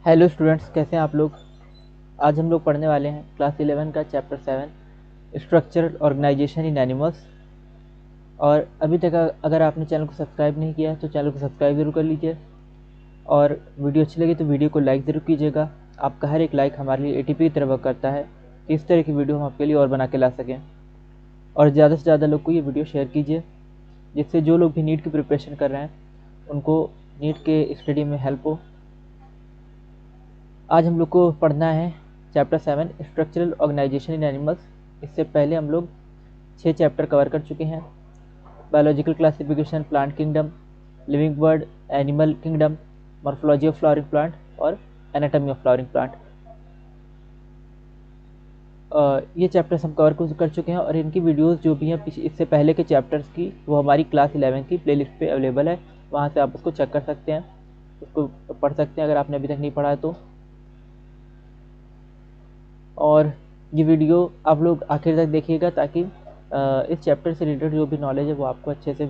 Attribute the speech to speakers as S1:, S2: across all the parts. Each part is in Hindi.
S1: हेलो स्टूडेंट्स, कैसे हैं आप लोग। आज हम लोग पढ़ने वाले हैं क्लास 11 का चैप्टर 7 स्ट्रक्चरल ऑर्गेनाइजेशन इन एनिमल्स। और अभी तक अगर आपने चैनल को सब्सक्राइब नहीं किया है तो चैनल को सब्सक्राइब ज़रूर कर लीजिए। और वीडियो अच्छी लगी तो वीडियो को लाइक ज़रूर कीजिएगा। आपका हर एक लाइक हमारे लिए एटीपी की तरह वर्क करता है कि इस तरह की वीडियो हम आपके लिए और बना के ला सकें। और ज़्यादा से ज़्यादा लोग को ये वीडियो शेयर कीजिए, जिससे जो लोग भी नीट की प्रिपरेशन कर रहे हैं उनको नीट के स्टडी में हेल्प हो। आज हम लोग को पढ़ना है चैप्टर 7 स्ट्रक्चरल ऑर्गेनाइजेशन इन एनिमल्स। इससे पहले हम लोग 6 चैप्टर कवर कर चुके हैं। Biological classification, plant kingdom, living word, animal kingdom, morphology of flowering plant और एनाटॉमी ऑफ फ्लावरिंग प्लांट। ये चैप्टर्स हम कवर कर चुके हैं और इनकी वीडियोस जो भी हैं इससे पहले के चैप्टर्स की, वो हमारी क्लास 11 की प्लेलिस्ट पे अवेलेबल है। वहाँ से आप उसको चेक कर सकते हैं, उसको पढ़ सकते हैं अगर आपने अभी तक नहीं पढ़ा है तो। और ये वीडियो आप लोग आखिर तक देखिएगा ताकि इस चैप्टर से रिलेटेड जो भी नॉलेज है वो आपको अच्छे से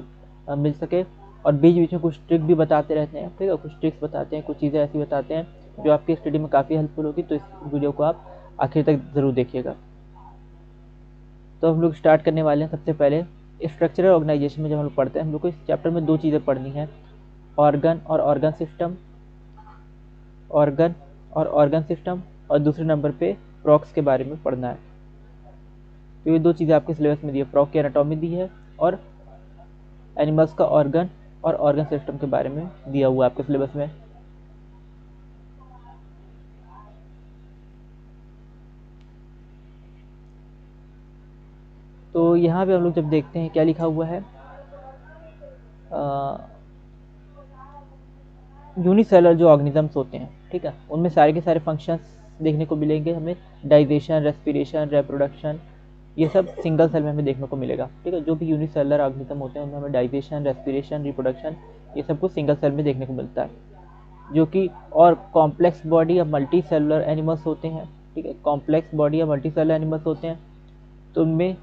S1: मिल सके। और बीच बीच में कुछ ट्रिक भी बताते रहते हैं, ठीक है। कुछ ट्रिक्स बताते हैं, कुछ चीज़ें ऐसी बताते हैं जो आपकी स्टडी में काफ़ी हेल्पफुल होगी। तो इस वीडियो को आप आखिर तक ज़रूर देखिएगा। तो हम लोग स्टार्ट करने वाले हैं। सबसे पहले स्ट्रक्चरल ऑर्गेनाइजेशन में जब हम लोग पढ़ते हैं, हम लोग को इस चैप्टर में 2 चीज़ें पढ़नी है, ऑर्गन और ऑर्गन सिस्टम। ऑर्गन और ऑर्गन सिस्टम, और दूसरे नंबर पे प्रॉक्स के बारे में पढ़ना है। तो ये 2 चीज़ें आपके सिलेबस में दी है, प्रॉक की एनाटॉमी दी है और एनिमल्स का ऑर्गन और ऑर्गन सिस्टम के बारे में दिया हुआ है आपके सिलेबस में। तो यहाँ पे हम लोग जब देखते हैं क्या लिखा हुआ है, यूनिसेलुलर जो ऑर्गेनिजम्स होते हैं, ठीक है, उनमें सारे के सारे फंक्शंस देखने को मिलेंगे हमें। डाइजेशन, रेस्पिरेशन, रिप्रोडक्शन, ये सब सिंगल सेल में हमें देखने को मिलेगा, ठीक है। जो भी यूनिसेलुलर ऑर्गेनिज्म होते हैं उनमें हमें डाइजेशन, रेस्पिरेशन, रिप्रोडक्शन, ये सब कुछ सिंगल सेल में देखने को मिलता है। जो कि और कॉम्प्लेक्स बॉडी या मल्टी सेलुलर एनिमल्स होते हैं, ठीक है। कॉम्प्लेक्स बॉडी या मल्टी सेलुलर एनिमल्स होते हैं तो उनमें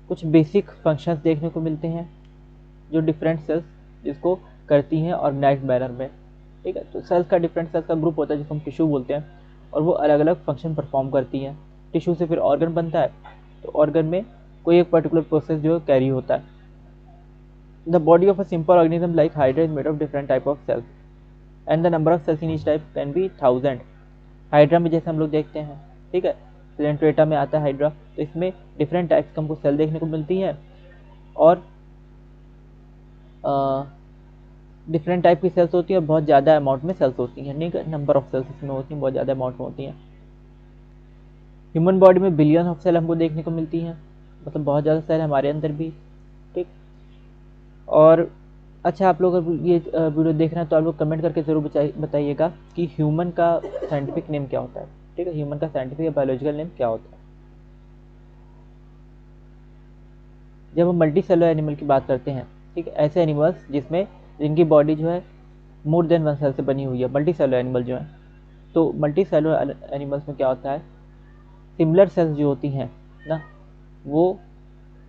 S1: कुछ बेसिक फंक्शंस देखने को मिलते हैं जो डिफरेंट सेल्स जिसको करती हैं ऑर्गेनाइज्ड मैनर में, ठीक है। तो सेल्स का डिफरेंट सेल्स का ग्रुप होता है जिसको हम टिश्यू बोलते हैं, और वो अलग अलग फंक्शन परफॉर्म करती हैं। टिश्यू से फिर ऑर्गन बनता है, तो ऑर्गन में कोई एक पर्टिकुलर प्रोसेस जो है कैरी होता है। The body of a simple organism like hydra is made of different type of cells and the number of cells in each type can be 1000। Hydra में जैसे हम लोग देखते हैं, ठीक है, सिलेंट्रेटा में आता है हाइड्रा, तो इसमें डिफरेंट टाइप्स की हमको सेल देखने को मिलती हैं और डिफरेंट टाइप की सेल्स होती हैं और बहुत ज़्यादा अमाउंट में सेल्स होती हैं, नहीं नंबर ऑफ सेल्स इसमें होती हैं, बहुत ज़्यादा अमाउंट में होती हैं। ह्यूमन बॉडी में बिलियन ऑफ सेल हमको देखने को मिलती हैं, मतलब बहुत ज़्यादा सेल हमारे अंदर भी, ठीक। और अच्छा, आप लोग अगर ये वीडियो देख रहे हैं तो आप लोग कमेंट करके ज़रूर बताइएगा कि ह्यूमन का साइंटिफिक नेम क्या होता है, ठीक है। ह्यूमन का साइंटिफिक या बायोलॉजिकल नेम क्या होता है। जब हम मल्टी सेलुलर एनिमल की बात करते हैं, ठीक है, ऐसे एनिमल्स जिनकी बॉडी जो है मोर देन 1 सेल से बनी हुई है, मल्टी सेलुलर एनिमल जो है। तो मल्टी सेलुलर एनिमल्स में क्या होता है, सिमिलर सेल्स जो होती हैं ना, वो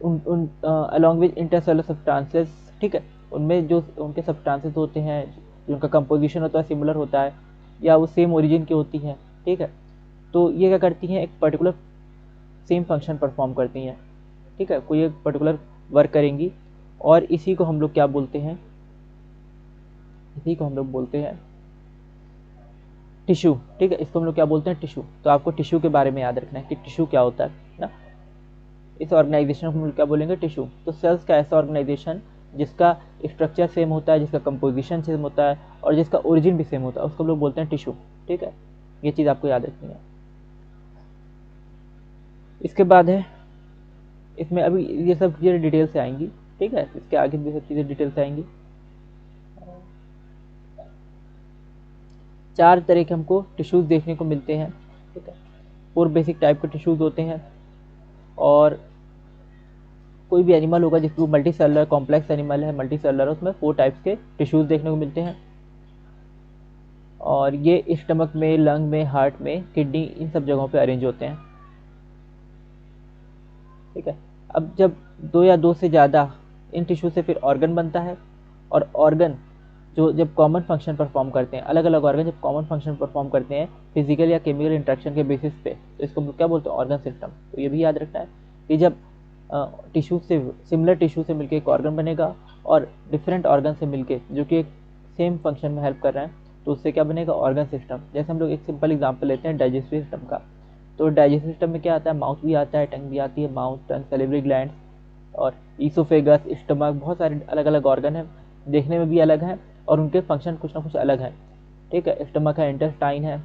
S1: उन उन अलॉन्ग विद इंटरसेलुलर सब्सटेंसेस, ठीक है, उनमें जो उनके सब्सटेंसेस होते हैं, जिनका कंपोजिशन होता है सिमिलर होता है या वो सेम ओरिजिन की होती हैं, ठीक है। तो ये क्या करती हैं, एक पर्टिकुलर सेम फंक्शन परफॉर्म करती हैं, ठीक है, कोई एक पर्टिकुलर वर्क करेंगी। और इसी को हम लोग क्या बोलते हैं, इसी को हम लोग बोलते हैं टिश्यू, ठीक है। इसको हम लोग क्या बोलते हैं, टिश्यू। तो आपको टिश्यू के बारे में याद रखना है कि टिश्यू क्या होता है ना। इस ऑर्गेनाइजेशन को हम लोग क्या बोलेंगे, टिश्यू। तो सेल्स का ऐसा ऑर्गेनाइजेशन जिसका स्ट्रक्चर सेम होता है, जिसका कंपोजिशन सेम होता है और जिसका ओरिजिन भी सेम होता है, उसको हम लोग बोलते हैं टिश्यू, ठीक है। ये चीज़ आपको याद रखनी है। इसके बाद है, इसमें अभी ये सब चीज़ें डिटेल से आएंगी, ठीक है। इसके आगे भी सब चीज़ें डिटेल से आएंगी। 4 तरह के हमको टिश्यूज़ देखने को मिलते हैं, ठीक है। 4 बेसिक टाइप के टिश्यूज़ होते हैं। और कोई भी एनिमल होगा जिसको मल्टी सेलुलर कॉम्प्लेक्स एनिमल है, मल्टी सेलुलर, उसमें 4 टाइप्स के टिश्यूज़ देखने को मिलते हैं। और ये स्टमक में, लंग में, हार्ट में, किडनी, इन सब जगहों पे अरेंज होते हैं, ठीक है। अब जब 2 या 2 से ज़्यादा इन टिश्यू से फिर ऑर्गन बनता है, और ऑर्गन जो जब कॉमन फंक्शन परफॉर्म करते हैं, अलग अलग ऑर्गन जब कॉमन फंक्शन परफॉर्म करते हैं फिजिकल या केमिकल इंटरेक्शन के बेसिस पे, तो इसको हम लोग क्या बोलते हैं, ऑर्गन सिस्टम। तो ये भी याद रखना है कि जब टिश्यू से, सिमिलर टिश्यू से मिलकर एक ऑर्गन बनेगा और डिफरेंट ऑर्गन से मिलके जो कि एक सेम फंक्शन में हेल्प कर रहे हैं, तो उससे क्या बनेगा, ऑर्गन सिस्टम। जैसे हम लोग एक सिंपल एग्जांपल लेते हैं डाइजेस्टिव सिस्टम का। तो डाइजेस्टिव सिस्टम में क्या आता है, माउथ भी आता है, टंग भी आती है, माउथ, टंग, सैलिवरी ग्लैंड्स और ईसोफेगस, स्टमक, बहुत सारे अलग अलग ऑर्गन हैं, देखने में भी अलग हैं और उनके फंक्शन कुछ ना कुछ अलग हैं। ठीक है, स्टमक है, इंटेस्टाइन है,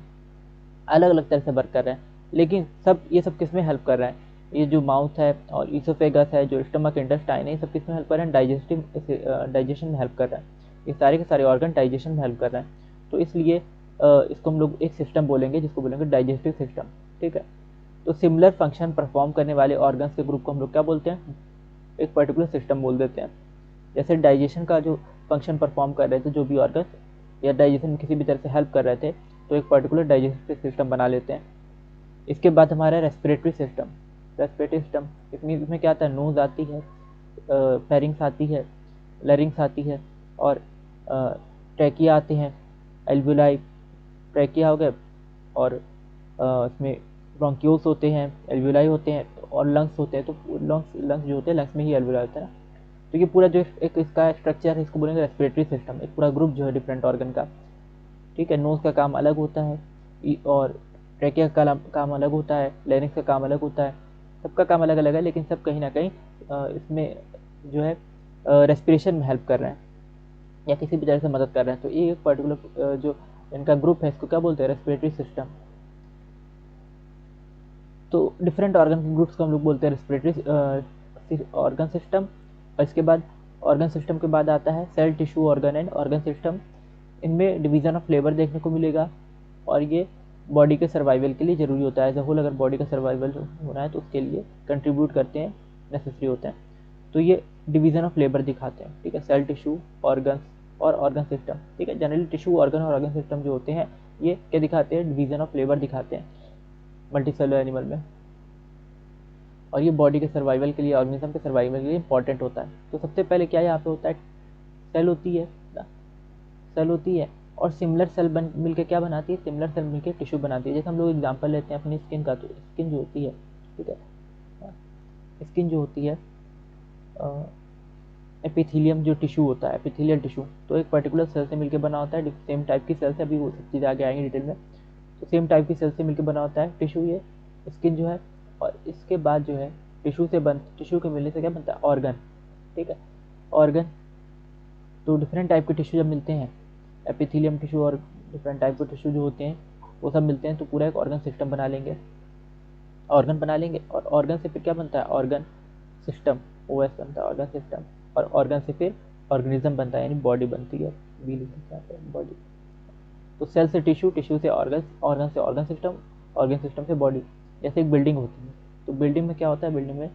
S1: अलग अलग तरह से वर्क कर रहे हैं, लेकिन सब ये सब किस में हेल्प कर रहे हैं, ये जो माउथ है और ईसोफेगस है, जो स्टमक, इंटेस्टाइन है, ये सब किस में हेल्प कर रहे हैं, डाइजेशन में हेल्प कर रहे हैं। ये सारे के सारे ऑर्गन डाइजेशन में हेल्प कर रहे हैं। तो इसलिए इसको हम लोग एक सिस्टम बोलेंगे जिसको बोलेंगे डाइजेस्टिव सिस्टम। ठीक है, तो सिमिलर फंक्शन परफॉर्म करने वाले ऑर्गन्स के ग्रुप को हम लोग क्या बोलते हैं, एक पर्टिकुलर सिस्टम बोल देते हैं। जैसे डाइजेशन का जो फंक्शन परफॉर्म कर रहे थे जो भी ऑर्गन, या डाइजेशन में किसी भी तरह से हेल्प कर रहे थे, तो एक पर्टिकुलर डाइजेस्टिव सिस्टम बना लेते हैं। इसके बाद हमारा रेस्पिरेटरी सिस्टम। रेस्पिरेटरी सिस्टम इसमें क्या आता है, नोज आती है, फेरिंग्स आती है, लैरिंग्स आती है और ट्रैकिया आते हैं, एल्वुलाई, ट्रैकिया हो गए, और इसमें ब्रोंक्यूल्स होते हैं, एल्वुलाई होते हैं और लंग्स होते हैं। तो लंग्स जो होते हैं, लंग्स में ही एल्वुलाई होता है ना। तो ये पूरा जो एक इसका स्ट्रक्चर है, इसको बोलेंगे रेस्पिरेटरी सिस्टम, एक पूरा ग्रुप जो है डिफरेंट ऑर्गन का। ठीक है, नोज का काम अलग होता है और ट्रैकिया का काम अलग होता है, लैरिंक्स का काम अलग होता है, सबका काम अलग अलग है, लेकिन सब कहीं ना कहीं इसमें जो है रेस्पिरेशन में हेल्प कर रहे हैं या किसी भी तरह से मदद कर रहे हैं। तो ये एक पर्टिकुलर जो इनका ग्रुप है, इसको क्या बोलते हैं, रेस्पिरेटरी सिस्टम। तो डिफरेंट ऑर्गन के ग्रुप्स को हम लोग बोलते हैं रेस्पिरेटरी ऑर्गन सिस्टम। और इसके बाद ऑर्गन सिस्टम के बाद आता है cell, tissue, organ and organ system. इनमें डिवीजन ऑफ लेबर देखने को मिलेगा और ये बॉडी के सर्वाइवल के लिए ज़रूरी होता है। एज अ होल अगर बॉडी का सर्वाइवल होना है तो उसके लिए कंट्रीब्यूट करते हैं, नेसेसरी होते हैं। तो ये डिवीजन ऑफ लेबर दिखाते हैं। ठीक है, सेल, टिश्यू, ऑर्गन्स और ऑर्गन सिस्टम। ठीक है, जनरली टिश्यू, ऑर्गन और ऑर्गन सिस्टम जो होते हैं ये क्या दिखाते हैं, डिवीजन ऑफ लेबर दिखाते हैं मल्टीसेलुलर एनिमल में। और ये बॉडी के सर्वाइवल के लिए, ऑर्गेनिज्म के सर्वाइवल के लिए इंपॉर्टेंट होता है। तो सबसे पहले क्या यहाँ पे होता है, सेल होती है ना, सेल होती है और सिमिलर सेल मिलके क्या बनाती है, सिमिलर सेल मिलके टिश्यू बनाती है। जैसे हम लोग एग्जांपल लेते हैं अपनी स्किन का, तो स्किन जो होती है, ठीक है, स्किन जो होती है, एपिथेलियम जो टिश्यू होता है, एपिथेलियल टिश्यू, तो एक पर्टिकुलर सेल से मिलकर बना होता है, सेम टाइप की सेल से, अभी वो सब चीज़ आगे आएंगे डिटेल में। तो सेम टाइप की सेल से मिलकर बना होता है टिश्यू, ये स्किन जो है। और इसके बाद जो है टिश्यू के मिलने से क्या बनता है, ऑर्गन। ठीक है, ऑर्गन। तो डिफरेंट टाइप के टिश्यू जब मिलते हैं, एपिथेलियम टिश्यू और डिफरेंट टाइप के टिश्यू जो होते हैं वो सब मिलते हैं, तो पूरा एक ऑर्गन सिस्टम बना लेंगे, ऑर्गन बना लेंगे। और ऑर्गन से फिर क्या बनता है, ऑर्गन सिस्टम, ओएस बनता है, ऑर्गन सिस्टम। और ऑर्गन से फिर ऑर्गेनिज्म बनता है, यानी बॉडी बनती है, बी लिखते हैं बॉडी। तो सेल से टिश्यू, टिश्यू से ऑर्गन, ऑर्गन से ऑर्गन सिस्टम, ऑर्गन सिस्टम से बॉडी। जैसे एक बिल्डिंग होती है, तो बिल्डिंग में क्या होता है, बिल्डिंग में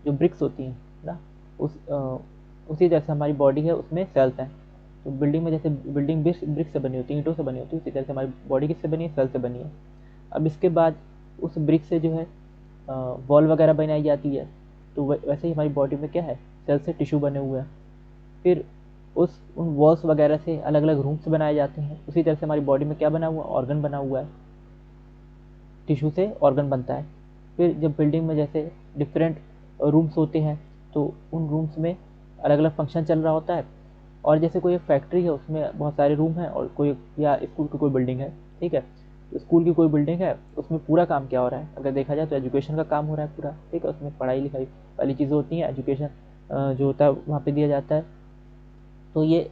S1: जो ब्रिक्स होती हैं ना, उसी जैसे हमारी बॉडी है उसमें सेल्स हैं। तो बिल्डिंग में जैसे बिल्डिंग ब्रिक्स से बनी होती है, ईंटों से बनी होती है, उसी तरह से हमारी बॉडी किससे बनी है, सेल से बनी है। अब इसके बाद उस ब्रिक से जो है वॉल वगैरह बनाई जाती है। तो वैसे ही हमारी बॉडी में क्या है, सेल से टिश्यू बने हुए हैं, फिर उन वॉल्स वगैरह से अलग अलग रूम्स बनाए जाते हैं। उसी तरह से हमारी बॉडी में क्या बना हुआ है, ऑर्गन बना हुआ है, टिश्यू से ऑर्गन बनता है। फिर जब बिल्डिंग में जैसे डिफरेंट रूम्स होते हैं, तो उन रूम्स में अलग अलग फंक्शन चल रहा होता है। और जैसे कोई एक फैक्ट्री है, उसमें बहुत सारे रूम हैं, और कोई या स्कूल की कोई बिल्डिंग है, ठीक है, तो स्कूल की कोई बिल्डिंग है, उसमें पूरा काम क्या हो रहा है, अगर देखा जाए तो एजुकेशन का काम हो रहा है पूरा। ठीक है, उसमें पढ़ाई लिखाई वाली चीज़ें होती हैं, एजुकेशन जो होता है वहाँ पे दिया जाता है। तो ये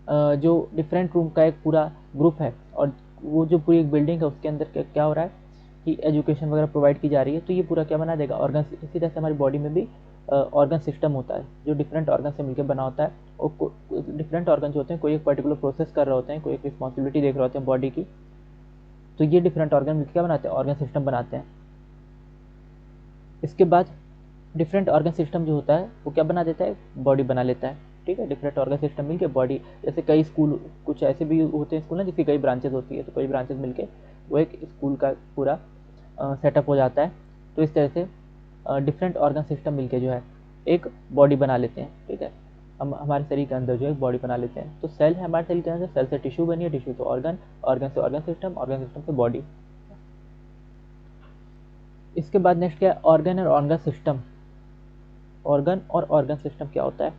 S1: जो डिफरेंट रूम का एक पूरा ग्रुप है, और वो जो पूरी एक बिल्डिंग है उसके अंदर क्या हो रहा है कि एजुकेशन वगैरह प्रोवाइड की जा रही है। तो ये पूरा क्या बना देगा, ऑर्गन। इसी तरह से हमारी बॉडी में भी ऑर्गन सिस्टम होता है, जो डिफरेंट ऑर्गन से मिलकर बना होता है। और डिफरेंट ऑर्गन जो होते हैं, कोई एक पर्टिकुलर प्रोसेस कर रहे होते हैं, कोई एक रिस्पॉन्सिबिलिटी देख रहे होते हैं बॉडी की। तो ये डिफरेंट ऑर्गन मिलकर क्या बनाते हैं, ऑर्गन सिस्टम बनाते हैं। इसके बाद डिफरेंट ऑर्गन सिस्टम जो होता है वो क्या बना देता है, बॉडी बना लेता है। ठीक है, डिफरेंट ऑर्गन सिस्टम मिलके बॉडी। जैसे कई स्कूल, कुछ ऐसे भी होते हैं स्कूल ना जिसकी कई ब्रांचेस होती है, तो कई ब्रांचेस मिलके वो एक स्कूल का पूरा सेटअप हो जाता है। तो इस तरह से डिफरेंट ऑर्गन सिस्टम मिलके जो है एक बॉडी बना लेते हैं। ठीक है, हम हमारे शरीर के अंदर जो है बॉडी बना लेते हैं। तो सेल है हमारे शरीर के अंदर, सेल से टिश्यू बनी है, टिश्यू से ऑर्गन, ऑर्गन से ऑर्गन सिस्टम, ऑर्गन सिस्टम से बॉडी। इसके बाद नेक्स्ट क्या है, ऑर्गन और ऑर्गन सिस्टम। ऑर्गन और ऑर्गन सिस्टम क्या होता है,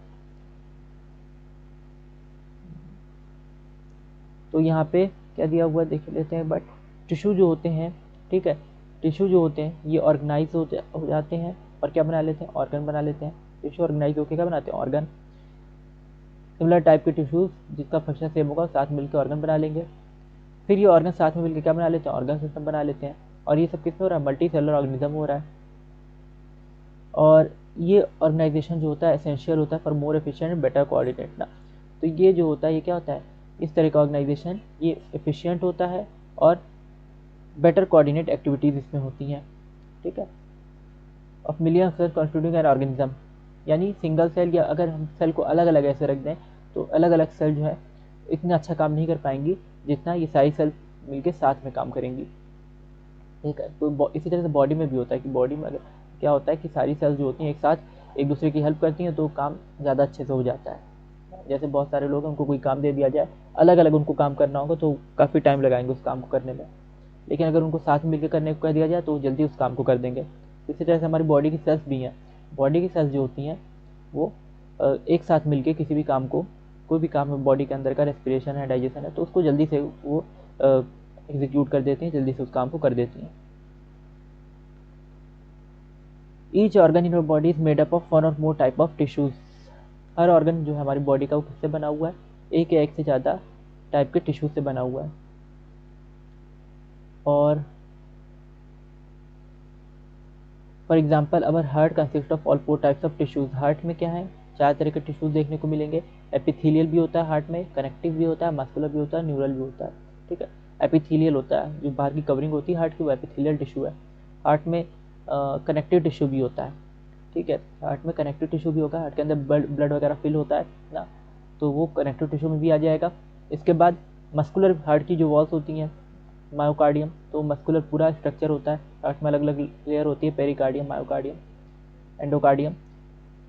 S1: तो यहाँ पे क्या दिया हुआ है देख लेते हैं। बट टिश्यू जो होते हैं, ठीक है, टिश्यू जो होते हैं ये ऑर्गेनाइज हो जाते हैं और क्या बना लेते हैं, ऑर्गन बना लेते हैं। टिश्यू ऑर्गेनाइज होकर क्या बनाते हैं, ऑर्गन। सिमिलर टाइप के टिश्यूज जिसका फंक्शन सेम होगा साथ मिलकर ऑर्गन बना लेंगे। फिर ये ऑर्गन साथ में मिलकर क्या बना लेते हैं, ऑर्गन सिस्टम बना लेते हैं। और ये सब किसमें हो रहा है, मल्टी सेलुलर ऑर्गेनिज्म हो रहा है। और ये ऑर्गेनाइजेशन जो होता है एसेंशियल होता है for more efficient and better coordinate ना। तो ये जो होता है ये क्या होता है, इस तरह का ऑर्गेनाइजेशन ये एफिशिएंट होता है और बेटर कोऑर्डिनेट एक्टिविटीज़ इसमें होती हैं, ठीक है। Of million cell constituting an organism, यानी सिंगल सेल, या अगर हम सेल को अलग अलग ऐसे रख दें तो अलग अलग सेल जो है इतना अच्छा काम नहीं कर पाएंगी जितना ये सारी सेल मिलके साथ में काम करेंगी, ठीक है। तो इसी तरह से बॉडी में भी होता है कि बॉडी में अगर क्या होता है कि सारी सेल्स जो होती हैं एक साथ एक दूसरे की हेल्प करती हैं तो काम ज़्यादा अच्छे से हो जाता है। जैसे बहुत सारे लोग हैं उनको कोई काम दे दिया जाए, अलग अलग उनको काम करना होगा तो काफ़ी टाइम लगाएंगे उस काम को करने में, लेकिन अगर उनको साथ में मिलकर करने को कह दिया जाए तो जल्दी उस काम को कर देंगे। इसी तरह से हमारी बॉडी की सेल्स भी हैं, बॉडी की सेल्स जो होती हैं वो एक साथ मिलके किसी भी काम को, कोई भी काम है बॉडी के अंदर का, रेस्पिरेशन है, डाइजेशन है, तो उसको जल्दी से वो एग्जीक्यूट कर देती हैं, जल्दी से उस काम को कर देती हैं। Each organ in your body is made up of one or more type of tissues. हर ऑर्गन जो है हमारी बॉडी का वो किससे बना हुआ है, एक या एक से ज़्यादा टाइप के टिश्यू से बना हुआ है। और for example our heart consist of all 4 types of tissues. Heart में क्या है, 4 तरह के टिश्यूज देखने को मिलेंगे। एपिथेलियल भी होता है हार्ट में, कनेक्टिव भी होता है, मस्कुलर भी होता है, न्यूरल भी होता है, ठीक है। एपिथेलियल होता है जो बाहर की कवरिंग होती है हार्ट की, वो एपिथेलियल टिश्यू है। हार्ट में कनेक्टिव टिश्यू भी होता है, ठीक है। हार्ट में कनेक्टिव टिश्यू भी होगा, हार्ट के अंदर ब्लड वगैरह फिल होता है ना, तो वो कनेक्टिव टिश्यू में भी आ जाएगा। इसके बाद मस्कुलर हार्ट की जो वॉल्स होती हैं, मायोकार्डियम, तो मस्कुलर पूरा स्ट्रक्चर होता है, हार्ट में अलग अलग लेयर होती है, पेरिकार्डियम, मायोकार्डियम, एंडोकार्डियम।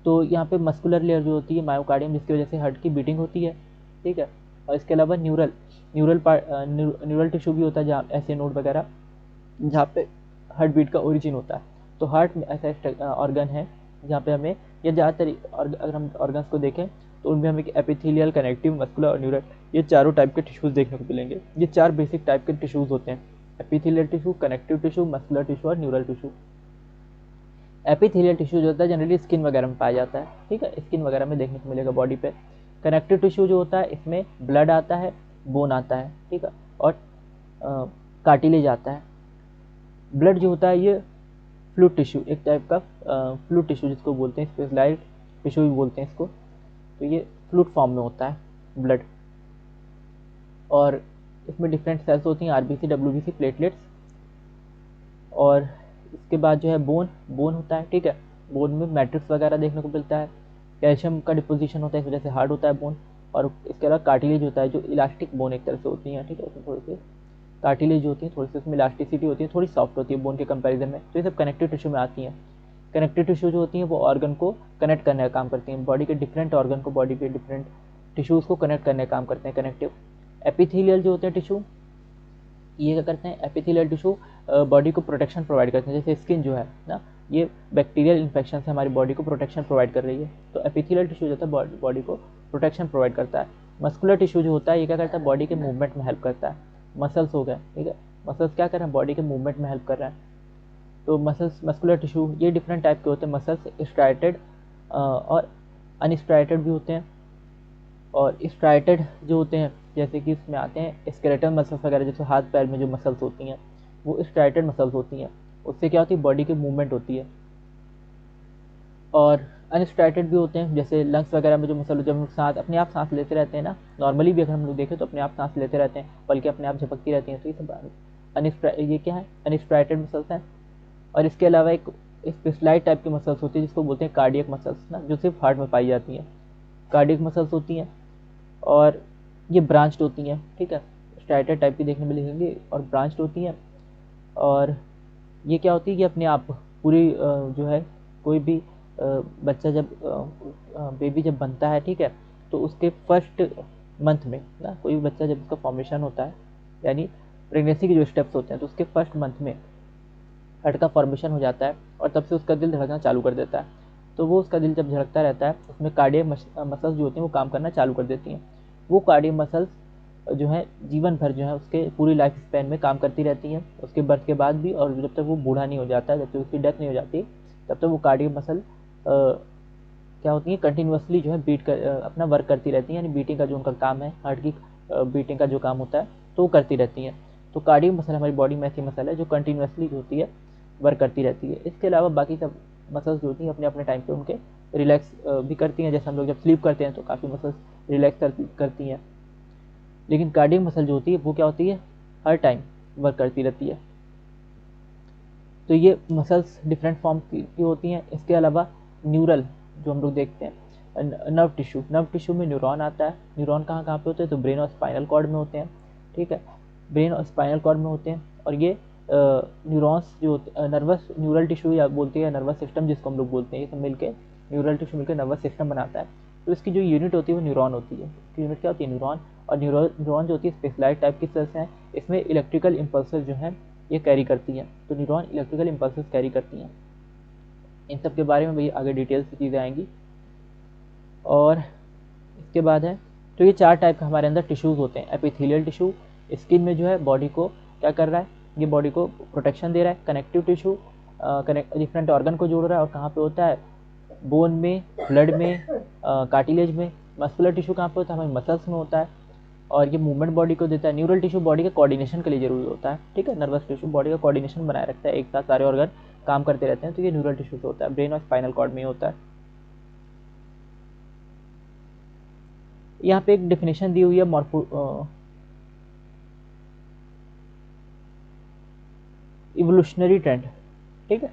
S1: तो यहाँ पे मस्कुलर लेयर जो होती है मायोकार्डियम, जिसकी वजह से हार्ट की बीटिंग होती है, ठीक है। और इसके अलावा न्यूरल टिश्यू भी होता है जहाँ ऐसे नोड वगैरह जहाँ पे हार्ट बीट का ओरिजिन होता है। तो हार्ट में ऐसा ऑर्गन है जहाँ पे हमें, या ज़्यादातर अगर हम ऑर्गन्स को देखें तो उनमें हमें एपिथेलियल, कनेक्टिव, मस्कुलर और न्यूरल, ये चारों टाइप के टिश्यूज़ देखने को मिलेंगे। ये 4 बेसिक टाइप के टिश्यूज़ होते हैं, epithelial tissue, connective tissue, muscular tissue और न्यूरल टिश्यू। एपिथेलियल टिश्यू जो होता है जनरली स्किन वगैरह में पाया जाता है, ठीक है, स्किन वगैरह में देखने को मिलेगा बॉडी पे। कनेक्टिव टिश्यू जो होता है इसमें ब्लड आता है, बोन आता है, ठीक है, और कार्टिलेज आता है। ब्लड जो होता है ये फ्लूइड टिश्यू, एक टाइप का फ्लूइड टिश्यू जिसको बोलते हैं, स्पेशलाइज्ड टिश्यू भी बोलते हैं इसको, तो ये फ्लूइड फॉर्म में होता है ब्लड। और इसमें डिफरेंट सेल्स होती हैं, आरबीसी, डब्ल्यूबीसी, प्लेटलेट्स। और इसके बाद जो है बोन होता है, ठीक है, बोन में मैट्रिक्स वगैरह देखने को मिलता है, कैल्शियम का डिपोजिशन होता है, इस वजह से हार्ड होता है बोन। और इसके अलावा कार्टिलेज होता है जो इलास्टिक बोन एक तरह से होती है, ठीक है, उसमें थोड़ी सी कार्टिलेज होती है, थोड़ी सी उसमें इलास्टिसिटी होती है, थोड़ी सॉफ्ट होती है बोन के कंपैरिजन में। तो ये सब कनेक्टिव टिश्यू में आती हैं। कनेक्टिव टिश्यू जो होती हैं वो ऑर्गन को कनेक्ट करने का काम करती हैं, बॉडी के डिफरेंट ऑर्गन को, बॉडी के डिफरेंट टिश्यूज़ को कनेक्ट करने का काम करते हैं कनेक्टिव। एपिथेलियल जो होते हैं टिश्यू, ये क्या करते हैं, एपिथेलियल टिश्यू बॉडी को प्रोटेक्शन प्रोवाइड करते हैं। जैसे स्किन जो है ना, ये बैक्टीरियल इन्फेक्शन से हमारी बॉडी को प्रोटेक्शन प्रोवाइड कर रही है, तो एपिथेलियल टिश्यू जो होता है बॉडी को प्रोटेक्शन प्रोवाइड करता है। मस्कुलर टिश्यू जो होता है ये क्या करता है, बॉडी के मूवमेंट में हेल्प करता है। मसल्स हो गए, ठीक है, मसल्स क्या कर रहे हैं, बॉडी के मूवमेंट में हेल्प कर रहे हैं। तो मसल्स, मस्कुलर टिश्यू ये डिफरेंट टाइप के होते हैं। मसल्स स्ट्राइटेड और अनस्ट्राइटेड भी होते हैं। और स्ट्राइटेड जो होते हैं जैसे कि इसमें आते हैं स्केलेटल मसल्स वगैरह, जैसे हाथ पैर में जो मसल्स होती हैं वो स्ट्राइटेड मसल्स होती हैं, उससे क्या होती है, बॉडी की मूवमेंट होती है। और अनस्ट्राइटेड भी होते हैं, जैसे लंग्स वगैरह में जो मसल, जब हम सांस अपने आप सांस लेते रहते हैं ना, नॉर्मली भी अगर हम लोग देखें तो अपने आप सांस लेते रहते हैं, बल्कि अपने आप झपकती रहती हैं, तो ये सब ये क्या है, अनस्ट्राइटेड मसल्स हैं। और इसके अलावा एक स्पेशलाइज्ड टाइप की मसल्स होती है जिसको बोलते हैं कार्डियक मसल्स ना, जो सिर्फ हार्ट में पाई जाती हैं, कार्डियक मसल्स होती हैं। और ये ब्रांच्ड होती हैं, ठीक है, स्ट्राइटेड टाइप की देखने मिलेंगी और ब्रांच्ड होती हैं। और ये क्या होती है कि अपने आप पूरी जो है कोई भी बच्चा जब बेबी जब बनता है, ठीक है, तो उसके फर्स्ट मंथ में ना, कोई भी बच्चा जब उसका फॉर्मेशन होता है, यानी प्रेगनेंसी के जो स्टेप्स होते हैं, तो उसके फर्स्ट मंथ में हार्ट का फॉर्मेशन हो जाता है और तब से उसका दिल धड़कना चालू कर देता है। तो वो उसका दिल जब धड़कता रहता है, उसमें कार्डियक मसल्स जो होती हैं वो काम करना चालू कर देती हैं। वो कार्डियक मसल्स जो है जीवन भर जो है उसके पूरी लाइफ स्पैन में काम करती रहती हैं, उसके बर्थ के बाद भी, और जब तक वो बूढ़ा नहीं हो जाता है, जब तक उसकी डेथ नहीं हो जाती, तब तक वो कार्डियक मसल क्या होती है, कंटिन्यूसली जो है बीट कर अपना वर्क करती रहती हैं, यानी बीटिंग का जो उनका काम है, हार्ट की बीटिंग का जो काम होता है, तो वो करती रहती हैं। तो कार्डियक मसल हमारी बॉडी में ऐसी मसल है जो कंटिन्यूसली जो होती है वर्क करती रहती है। इसके अलावा बाकी सब मसल्स जो होती हैं अपने अपने टाइम पे उनके रिलैक्स भी करती हैं। जैसे हम लोग जब स्लीप करते हैं तो काफ़ी मसल्स रिलैक्स करती हैं, लेकिन कार्डियक मसल जो होती है वो क्या होती है, हर टाइम वर्क करती रहती है। तो ये मसल्स डिफरेंट फॉर्म की होती हैं। इसके अलावा न्यूरल जो हम लोग देखते हैं, नर्व टिश्यू में न्यूरॉन आता है। न्यूरॉन कहाँ कहाँ पे होते हैं, तो ब्रेन और स्पाइनल कॉर्ड में होते हैं, ठीक है, ब्रेन और स्पाइनल कॉर्ड में होते हैं। और ये न्यूरॉन्स जो होते नर्वस न्यूरल टिश्यू या बोलते हैं नर्वस सिस्टम जिसको हम लोग बोलते हैं, ये सब मिलके न्यूरल टिश्यू मिलकर नर्वस सिस्टम बनाता है। तो इसकी जो यूनिट होती है वो न्यूरॉन होती है। इसकी यूनिट क्या होती है, न्यूरॉन। और न्यूरॉन जो होती है स्पेशलाइज टाइप की सेल्स हैं, इसमें इलेक्ट्रिकल इम्पल्सेस जो हैं ये कैरी करती हैं। तो न्यूरॉन इलेक्ट्रिकल इम्पल्सेस कैरी करती हैं। इन सब के बारे में भाई आगे डिटेल्स की चीज़ें आएंगी। और इसके बाद है, तो ये 4 टाइप के हमारे अंदर टिश्यूज़ होते हैं। एपिथेलियल टिश्यू स्किन में जो है बॉडी को क्या कर रहा है, ये बॉडी को प्रोटेक्शन दे रहा है। कनेक्टिव टिश्यू डिफरेंट ऑर्गन को जोड़ रहा है, और कहाँ पे होता है, बोन में, ब्लड में, कार्टिलेज में। मस्कुलर टिश्यू कहाँ पे होता है, हमारे मसल्स में होता है, और ये मूवमेंट बॉडी को देता है। न्यूरल टिश्यू बॉडी के कोऑर्डिनेशन के लिए जरूरी होता है, ठीक है। नर्वस टिश्यू बॉडी का कोऑर्डिनेशन बनाए रखता है, एक साथ सारे ऑर्गन काम करते रहते हैं, तो ये न्यूरल टिश्यू से होता है। ब्रेन और स्पाइनल कॉर्ड में होता है। यहाँ पे एक डेफिनेशन दी हुई है इवोल्यूशनरी ट्रेंड, ठीक है,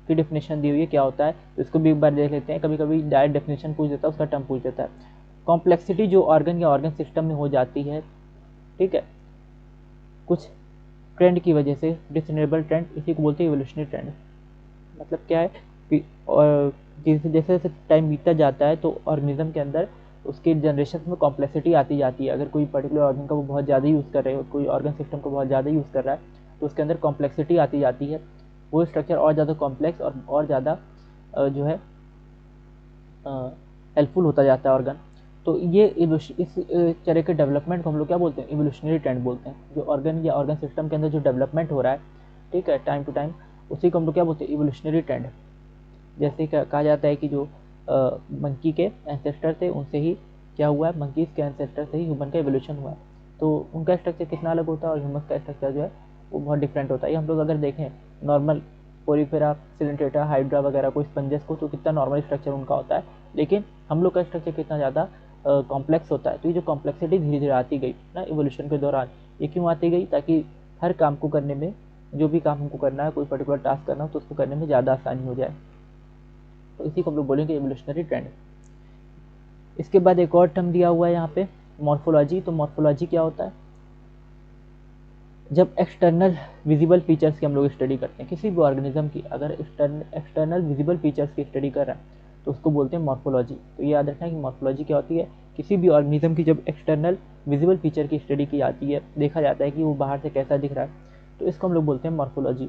S1: की डेफिनेशन दी हुई है, क्या होता है, तो इसको भी एक बार देख लेते हैं। कभी कभी डायरेक्ट डेफिनेशन पूछ देता है, उसका टर्म पूछ देता है। कॉम्प्लेक्सिटी जो ऑर्गन या ऑर्गन सिस्टम में हो जाती है, ठीक है, कुछ ट्रेंड की वजह से, डिसनेबल ट्रेंड, इसी को बोलते हैं इवोल्यूशनरी ट्रेंड। मतलब क्या है कि और जैसे जैसे टाइम बीतता जाता है तो ऑर्गेनिज्म के अंदर उसके जनरेशन में कॉम्प्लेक्सिटी आती जाती है। अगर कोई पर्टिकुलर ऑर्गन का वो बहुत ज़्यादा यूज़ कर रहे हो, कोई ऑर्गन सिस्टम को बहुत ज़्यादा यूज़ कर रहा है, तो उसके अंदर कॉम्प्लेक्सिटी आती जाती है। वो स्ट्रक्चर और ज़्यादा कॉम्प्लेक्स और ज़्यादा जो है हेल्पफुल होता जाता है ऑर्गन। तो ये इस तरह के डेवलपमेंट को हम लोग क्या बोलते हैं, इवोल्यूशनरी ट्रेंड बोलते हैं। जो ऑर्गन या ऑर्गन सिस्टम के अंदर जो डेवलपमेंट हो रहा है, ठीक है, टाइम टू टाइम, उसी को हम लोग क्या बोलते हैं, इवोल्यूशनरी ट्रेंड। जैसे कहा जाता है कि जो मंकी के एंसेस्टर थे उनसे ही क्या हुआ है, मंकीज़ के एंसेस्टर से ही ह्यूमन का एवोल्यूशन हुआ है। तो उनका स्ट्रक्चर कितना अलग होता है और ह्यूमन का स्ट्रक्चर जो है वो बहुत डिफरेंट होता है। ये हम लोग अगर देखें नॉर्मल पोरीफेरा, सिलेंट्रेटा, हाइड्रा वगैरह कोई स्पंजेस को, तो कितना नॉर्मल स्ट्रक्चर उनका होता है, लेकिन हम लोग का स्ट्रक्चर कितना ज़्यादा कॉम्प्लेक्स होता है। तो ये जो कॉम्प्लेक्सिटी धीरे धीरे आती गई ना इवोल्यूशन के दौरान, ये क्यों आती गई, ताकि हर काम को करने में, जो भी काम हमको करना है, कोई पर्टिकुलर टास्क करना हो, तो उसको करने में ज़्यादा आसानी हो जाए। तो इसी को हम लोग बोलेंगे इवोल्यूशनरी ट्रेंड। इसके बाद एक और टर्म दिया हुआ है यहाँ पे, मॉर्फोलॉजी। तो मॉर्फोलॉजी क्या होता है, जब एक्सटर्नल विजिबल फीचर्स की हम लोग स्टडी करते हैं किसी भी ऑर्गेनिज्म की, अगर एक्सटर्नल विजिबल फीचर्स की स्टडी कर रहे हैं तो उसको बोलते हैं मॉर्फोलॉजी। तो ये याद रखना कि मॉर्फोलॉजी क्या होती है, किसी भी ऑर्गेनिज्म की जब एक्सटर्नल विजिबल फीचर की स्टडी की जाती है, देखा जाता है कि वो बाहर से कैसा दिख रहा है, तो इसको हम लोग बोलते हैं मॉर्फोलॉजी।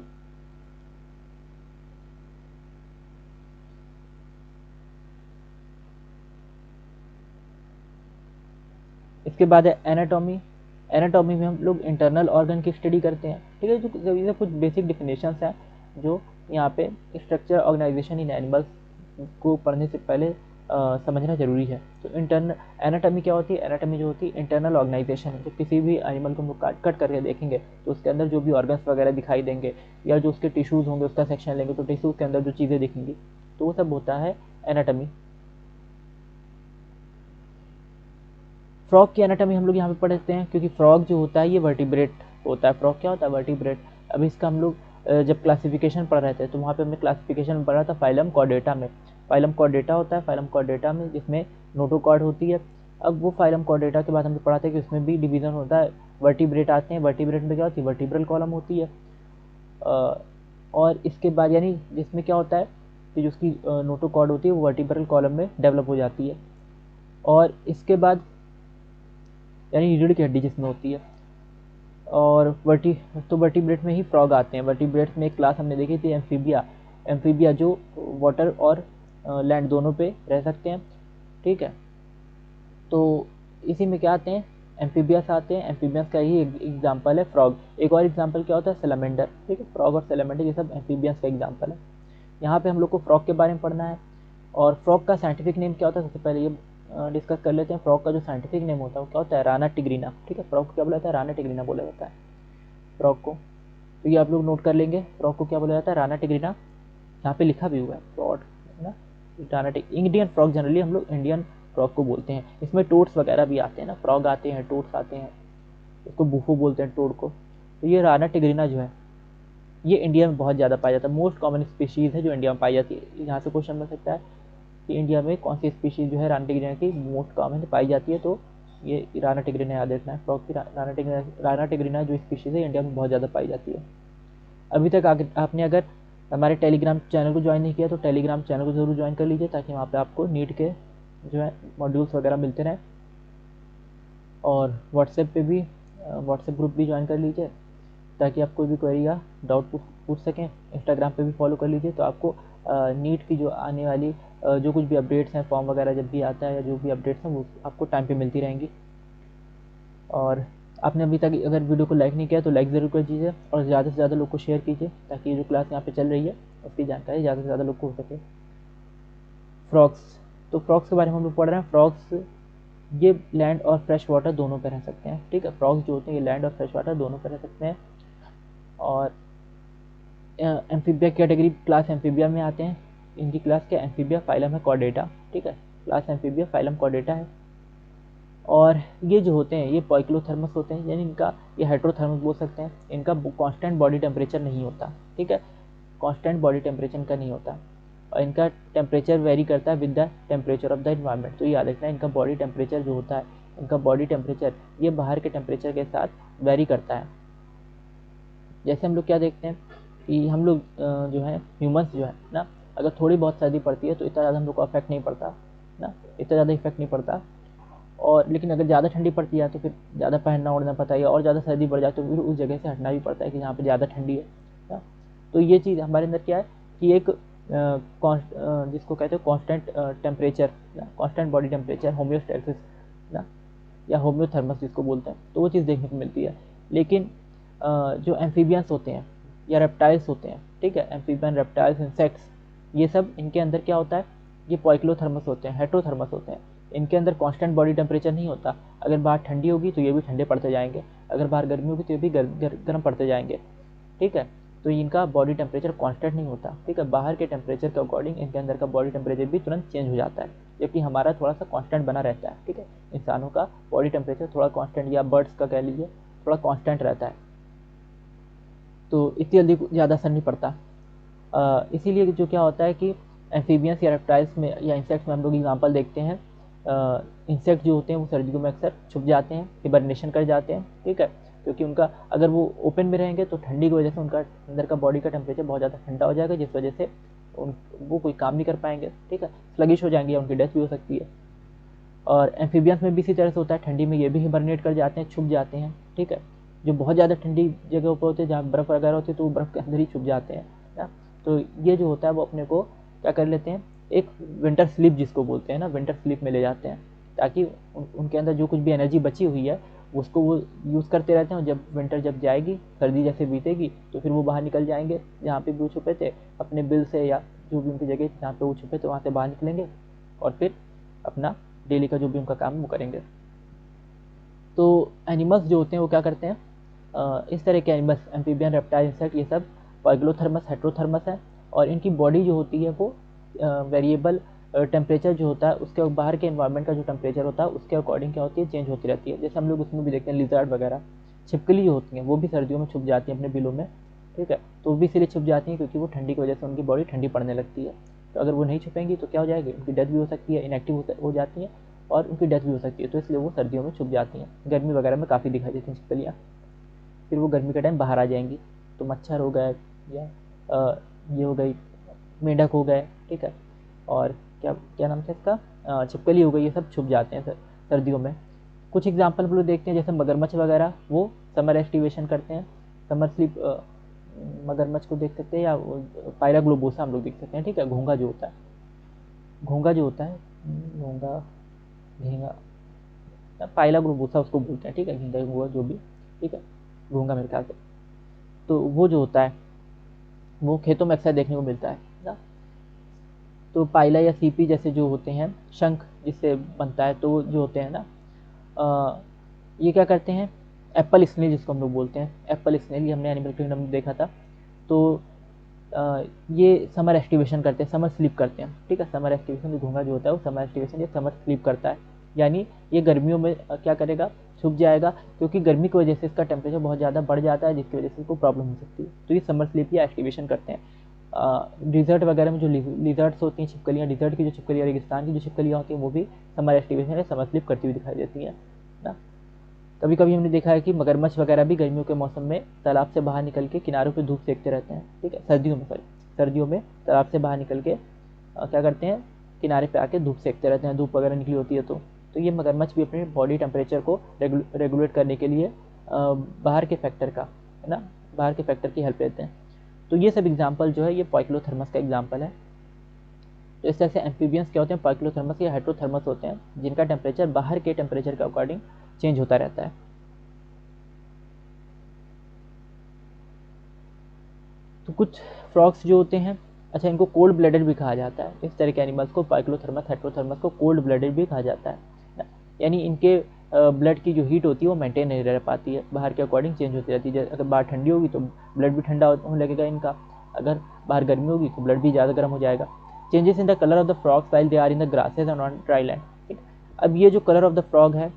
S1: इसके बाद है एनाटॉमी। एनाटॉमी में हम लोग इंटरनल ऑर्गन की स्टडी करते हैं, ठीक है। जो ये कुछ बेसिक डिफिनेशंस हैं जो यहाँ पे स्ट्रक्चर ऑर्गेनाइजेशन इन एनिमल्स को पढ़ने से पहले समझना जरूरी है। तो इंटरनल एनाटॉमी क्या होती है, एनाटॉमी जो होती है इंटरनल ऑर्गेनाइजेशन है। जब किसी भी एनिमल को हम लोग कट करके देखेंगे तो उसके अंदर जो भी ऑर्गन्स वगैरह दिखाई देंगे, या जो उसके टिश्यूज़ होंगे उसका सेक्शन लेंगे तो टिश्यूज़ के अंदर जो चीज़ें दिखेंगी, तो वो सब होता है एनाटॉमी। फ्रॉग की एनाटॉमी हम लोग यहाँ पे पढ़ते हैं, क्योंकि फ्रॉग जो होता है ये वर्टिब्रेट होता है। फ्रॉग क्या होता है, वर्टिब्रेट। अभी इसका हम लोग जब क्लासिफिकेशन पढ़ रहे थे तो वहाँ पे हमने क्लासिफिकेशन पढ़ा था फाइलम कॉर्डेटा में। फाइलम कॉर्डेटा होता है, फाइलम कॉर्डेटा में जिसमें नोटोकॉर्ड होती है। अब वो फाइलम कॉर्डेटा के बाद हमने पढ़ा था कि उसमें भी डिवीज़न होता है, वर्टिब्रेट आते हैं। वर्टिब्रेट में क्या होती है, वर्टिब्रल कॉलम होती है। और इसके बाद यानी जिसमें क्या होता है, कि जो उसकी नोटोकॉर्ड होती है वो वर्टिब्रल कॉलम में डेवलप हो जाती है। और इसके बाद यानी रीढ़ की हड्डी जिसमें होती है। और वर्टिब्रेट में ही फ्रॉग आते हैं। वर्टिब्रेट में एक क्लास हमने देखी थी एम्फीबिया। एम्फीबिया जो वाटर और लैंड दोनों पे रह सकते हैं, ठीक है। तो इसी में क्या आते हैं, एम्फीबियस आते हैं। एम्फीबियस का ही एग्जांपल है फ्रॉग। एक और एग्जांपल क्या होता है, सैलमेंडर, ठीक है। फ्रॉग और सैलमेंडर ये सब एम्फीबियस का एग्जांपल है। यहाँ पे हम लोग को फ्रॉग के बारे में पढ़ना है। और फ्रॉग का साइंटिफिक नेम क्या होता है, सबसे पहले ये डिस्कस कर लेते हैं। फ्रॉग का जो साइंटिफिक नेम होता है वो क्या होता है, राना टिग्रीना, ठीक है। फ्रॉग को क्या बोला जाता है, राना टिग्रीना बोला जाता है फ्रॉग को। तो ये आप लोग नोट कर लेंगे, फ्रॉग को क्या बोला जाता है, राना टिग्रीना। यहाँ पे लिखा भी हुआ है फ्रॉड ना, Rana TIG. Indian frog generally हम लोग इंडियन फ्रॉग को बोलते हैं। इसमें टोड्स वगैरह भी आते हैं ना, फ्रॉग आते हैं, टोड्स आते हैं, इसको बूफो बोलते हैं टोड को। तो ये राना टिग्रीना जो है ये इंडिया में बहुत ज़्यादा पाया जाता है। मोस्ट कॉमन स्पीशीज़ है जो इंडिया में पाई जाती है। यहाँ से क्वेश्चन बन सकता है कि इंडिया में कौन सी स्पीशीज़ जो है राना टिग्रीना की मोस्ट कॉमन पाई जाती है, तो ये राना टिग्रीना याद रखना है। फ्रॉग की राना टिग्रीना जो स्पीशीज़ है इंडिया में बहुत ज़्यादा पाई जाती है। अभी तक आपने अगर हमारे टेलीग्राम चैनल को ज्वाइन नहीं किया तो टेलीग्राम चैनल को ज़रूर ज्वाइन कर लीजिए, ताकि वहाँ पे आपको नीट के जो है मॉड्यूल्स वगैरह मिलते रहें। और व्हाट्सएप पे भी व्हाट्सएप ग्रुप भी ज्वाइन कर लीजिए, ताकि आप कोई भी क्वेरी या डाउट पूछ सकें। इंस्टाग्राम पे भी फॉलो कर लीजिए, तो आपको नीट की जो आने वाली जो कुछ भी अपडेट्स हैं, फॉर्म वगैरह जब भी आता है या जो भी अपडेट्स हैं वो आपको टाइम पे मिलती रहेंगी। और आपने अभी तक अगर वीडियो को लाइक नहीं किया तो लाइक ज़रूर कर दीजिए और ज़्यादा से ज़्यादा लोग को शेयर कीजिए, ताकि ये जो क्लास यहाँ पे चल रही है उसकी जानकारी ज़्यादा से ज़्यादा लोग को हो सके। फ्रॉग्स, तो फ्रॉग्स के बारे में हम लोग पढ़ रहे हैं। फ्रॉग्स ये लैंड और फ्रेश वाटर दोनों पे रह सकते हैं, ठीक है। फ्रॉग्स जो होते हैं ये लैंड और फ्रेश वाटर दोनों पे रह सकते हैं। और एम्फीबिया कैटेगरी क्लास एम्फीबिया में आते हैं। इनकी क्लास क्या, एम्फीबिया फाइलम है कॉर्डेटा, ठीक है। क्लास एम्फीबिया फाइलम कॉर्डेटा है। और ये जो होते हैं ये पॉइक्लोथर्मस होते हैं, यानी इनका ये हेट्रोथर्मस बोल सकते हैं। इनका कांस्टेंट बॉडी टेम्परेचर नहीं होता, ठीक है। कांस्टेंट बॉडी टेम्परेचर इनका नहीं होता, और इनका टेम्परेचर वेरी करता है with the temperature of the environment. तो याद रखना है, इनका बॉडी टेम्परेचर जो होता है, इनका बॉडी टेम्परेचर ये बाहर के टेम्परेचर के साथ वेरी करता है। जैसे हम लोग क्या देखते हैं कि हम लोग जो है ह्यूमंस जो है ना, अगर थोड़ी बहुत सर्दी पड़ती है तो इतना ज़्यादा हम लोग को अफेक्ट नहीं पड़ता ना, इतना ज़्यादा इफेक्ट नहीं पड़ता। और लेकिन अगर ज़्यादा ठंडी पड़ती है तो फिर ज़्यादा पहनना ओढ़ना पड़ता है, और ज़्यादा सर्दी बढ़ जाए तो फिर उस जगह से हटना भी पड़ता है कि जहाँ पे ज़्यादा ठंडी है ना। तो ये चीज़ हमारे अंदर क्या है कि एक जिसको कहते हैं constant temperature, constant body temperature, homeostasis ना, या होम्योथर्मस जिसको बोलते हैं, तो वो चीज़ देखने को मिलती है। लेकिन जो एम्फीबियंस होते हैं या रेप्टाइल्स होते हैं, ठीक है, एम्फीबियन, रेप्टाइल्स, इंसेक्ट्स, ये सब इनके अंदर क्या होता है, ये पॉइक्लोथर्मस होते हैं, हेट्रोथर्मस होते हैं। इनके अंदर कांस्टेंट बॉडी टेम्परेचर नहीं होता। अगर बाहर ठंडी होगी तो ये भी ठंडे पड़ते जाएंगे, अगर बाहर गर्मी होगी तो ये भी गर्म पड़ते जाएंगे, ठीक है। तो इनका बॉडी टेम्परेचर कांस्टेंट नहीं होता, ठीक है। बाहर के टेम्परेचर के अकॉर्डिंग इनके अंदर का बॉडी टेम्परेचर भी तुरंत चेंज हो जाता है, जबकि हमारा थोड़ा सा कांस्टेंट बना रहता है, ठीक है। इंसानों का बॉडी टेम्परेचर थोड़ा कांस्टेंट, या बर्ड्स का कह लीजिए थोड़ा कांस्टेंट रहता है, तो इतनी जल्दी ज़्यादा असर नहीं पड़ता। इसीलिए जो क्या होता है कि एम्फीबियंस या रेप्टाइल्स में या इंसेक्ट्स में हम लोग एग्जांपल देखते हैं। इंसेक्ट जो होते हैं वो सर्दियों में अक्सर छुप जाते हैं, हिबरनेशन कर जाते हैं, ठीक है। क्योंकि उनका अगर वो ओपन में रहेंगे तो ठंडी की वजह से उनका अंदर का बॉडी का टेम्परेचर बहुत ज़्यादा ठंडा हो जाएगा, जिस वजह से वो कोई काम नहीं कर पाएंगे, ठीक है। स्लगिश हो जाएंगे या उनकी डेथ भी हो सकती है। और एम्फीबियंस में भी इसी तरह से होता है, ठंडी में ये भी हिबरनेट कर जाते हैं, छुप जाते हैं, ठीक है। जो बहुत ज़्यादा ठंडी जगह पर होते हैं जहाँ बर्फ़ वगैरह होती है तो वो बर्फ़ के अंदर ही छुप जाते हैं ना। तो ये जो होता है वो अपने को क्या कर लेते हैं, एक विंटर स्लीप जिसको बोलते हैं ना, विंटर स्लीप में ले जाते हैं, ताकि उनके अंदर जो कुछ भी एनर्जी बची हुई है उसको वो यूज़ करते रहते हैं। और जब विंटर जब जाएगी, सर्दी जैसे बीतेगी, तो फिर वो बाहर निकल जाएंगे जहाँ पे भी वो छुपे थे अपने बिल से, या जो भी उनकी जगह जहाँ पे वो छुपे थे वहाँ से बाहर निकलेंगे और फिर अपना डेली का जो भी उनका काम है वो करेंगे। तो एनिमल्स जो होते हैं वो क्या करते हैं, इस तरह के एनिमल्स, एम्फीबियन, रेप्टाइल, इंसेक्ट, ये सब पॉइक्लोथर्मस, हेट्रोथर्मस है। और इनकी बॉडी जो होती है वो वेरिएबल टेम्परेचर जो होता है उसके बाहर के एनवायरनमेंट का जो टेम्परेचर होता है उसके अकॉर्डिंग क्या होती है, चेंज होती रहती है। जैसे हम लोग उसमें भी देखते हैं लिजर्ड वगैरह, छिपकली जो होती हैं वो भी सर्दियों में छुप जाती हैं अपने बिलों में, ठीक है। तो वो भी इसलिए छुप जाती हैं क्योंकि वो ठंडी की वजह से उनकी बॉडी ठंडी पड़ने लगती है। तो अगर वो नहीं छुपेंगी तो क्या हो जाएगी, उनकी डेथ भी हो सकती है, इनएक्टिव हो जाती हैं और उनकी डेथ भी हो सकती है। तो इसलिए वो सर्दियों में छुप जाती हैं। गर्मी वगैरह में काफ़ी दिखाई देती हैं छिपकलियाँ, फिर वो गर्मी के टाइम बाहर आ जाएंगी। तो मच्छर हो गए या ये हो गई मेंढक हो गए, ठीक है, और क्या क्या नाम था इसका, छिपकली हो गई, ये सब छुप जाते हैं सर्दियों में। कुछ एग्जाम्पल हम लोग देखते हैं, जैसे मगरमच्छ वगैरह, वो समर एक्टिवेशन करते हैं, समर स्लीप। मगरमच्छ को देख सकते हैं, या पायरा ग्लोबोसा हम लोग देख सकते हैं, ठीक है। घोंगा जो होता है, घोंगा जो होता है, घोंगा, झींगा, पायला ग्लोबोसा उसको बोलते हैं, ठीक है, झींगा घोंगा जो भी, ठीक है, घोंगा मेरे ख्याल से। तो वो जो होता है वो खेतों में अक्सर देखने को मिलता है ना। तो पायला या सीपी जैसे जो होते हैं, शंख जिससे बनता है, तो जो होते हैं ना, ये क्या करते हैं, एप्पल स्नेल जिसको हम लोग बोलते हैं, एप्पल स्नेल, ये हमने एनिमल किंगडम में देखा था। तो ये समर एक्टिवेशन करते हैं, समर स्लीप करते हैं, ठीक है। समर एक्टिवेशन, घोंगा जो होता है वो समर एक्टिवेशन या समर स्लीप करता है, यानी ये गर्मियों में क्या करेगा, छुप जाएगा, क्योंकि गर्मी की वजह से इसका टेम्परेचर बहुत ज़्यादा बढ़ जाता है, जिसकी वजह से इसको प्रॉब्लम हो सकती है। तो ये समर स्लीप या एक्टिवेशन करते हैं। डिजर्ट वगैरह में जो लिजर्ट्स होती हैं, छिपकलियाँ, डिजर्ट की जो छिपकलियाँ, रेगिस्तान की जो छिपकलियाँ होती हैं, वो भी समर एक्टिवेशन या समर स्लीप करती हुई दिखाई देती हैं ना। कभी कभी हमने देखा है कि मगरमच्छ वगैरह भी गर्मियों के मौसम में तालाब से बाहर निकल के किनारों पे धूप सेकते रहते हैं, ठीक है, सर्दियों में तालाब से बाहर निकल के क्या करते हैं, किनारे पे आके धूप सेकते रहते हैं, धूप वगैरह निकली होती है तो ये मगरमच्छ भी अपने बॉडी टेम्परेचर को रेगुलेट करने के लिए बाहर के फैक्टर का, है ना, बाहर के फैक्टर की हेल्प लेते हैं। तो ये सब एग्जाम्पल जो है, ये पाइक्लोथर्मस का एग्जाम्पल है। तो इस तरह से एम्फीबियंस क्या होते हैं, पाइक्लोथर्मस या हेट्रोथर्मस होते हैं, जिनका टेम्परेचर बाहर के टेम्परेचर के अकॉर्डिंग चेंज होता रहता है। तो कुछ फ्रॉग्स जो होते हैं, अच्छा, इनको कोल्ड ब्लडेड भी कहा जाता है। इस तरह के एनिमल्स को, पाइक्लोथर्मस, हेट्रोथर्मस को कोल्ड ब्लडेड भी कहा जाता है, यानी इनके ब्लड की जो हीट होती है वो मेंटेन नहीं रह पाती है, बाहर के अकॉर्डिंग चेंज होती रहती है। अगर बाहर ठंडी होगी तो ब्लड भी ठंडा होने लगेगा इनका, अगर बाहर गर्मी होगी तो ब्लड भी ज़्यादा गर्म हो जाएगा। Changes in the colour of the frogs while they are in the grasses and on dry land, ठीक। अब ये जो कलर ऑफ द फ्रॉग है,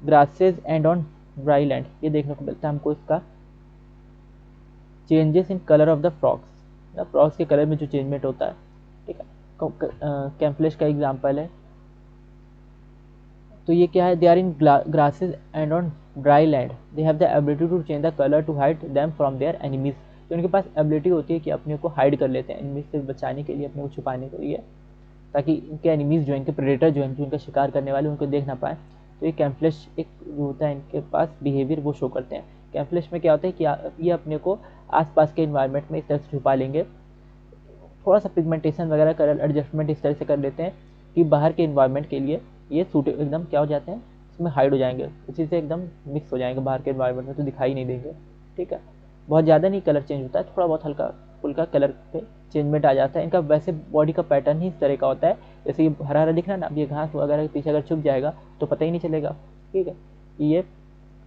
S1: grasses and on dry land, ये देखने को मिलता है हमको इसका changes in colour of the frogs, frogs के कलर में जो चेंजमेंट होता है, ठीक है। कैम्पफ्लिश का एग्जांपल है। तो ये क्या है, they are in grasses and on dry land, they have the ability to change the colour to hide them from their enemies. तो उनके पास एबिलिटी होती है कि अपने को हाइड कर लेते हैं, एनिमीज से बचाने के लिए, अपने को छुपाने के लिए, ताकि इनके एनिमीज जो, इनके प्रेडेटर जो हैं, जो इनका शिकार करने वाले, उनको देख ना पाए। तो ये कैम्पफ्लिश एक जो होता है, इनके पास बिहेवियर वो शो करते हैं। कैम्पफ्लिश में क्या होता है कि ये अपने को आसपास के इन्वायरमेंट में इस तरह से छुपा लेंगे, थोड़ा सा पिगमेंटेशन वगैरह कलर एडजस्टमेंट इस तरह से कर लेते हैं कि बाहर के इन्वायरमेंट के लिए ये सूट एकदम क्या हो जाते हैं, इसमें हाइड हो जाएंगे, उसी से एकदम मिक्स हो जाएंगे बाहर के इन्वायरमेंट में, तो दिखाई नहीं देंगे, ठीक है। बहुत ज़्यादा नहीं कलर चेंज होता है, थोड़ा बहुत हल्का फुल्का कलर पे चेंजमेंट आ जाता है। इनका वैसे बॉडी का पैटर्न ही इस तरह का होता है, जैसे ये हरा हरा दिख रहा है ना, अब ये घास वगैरह के पीछे अगर छुप जाएगा तो पता ही नहीं चलेगा, ठीक है। ये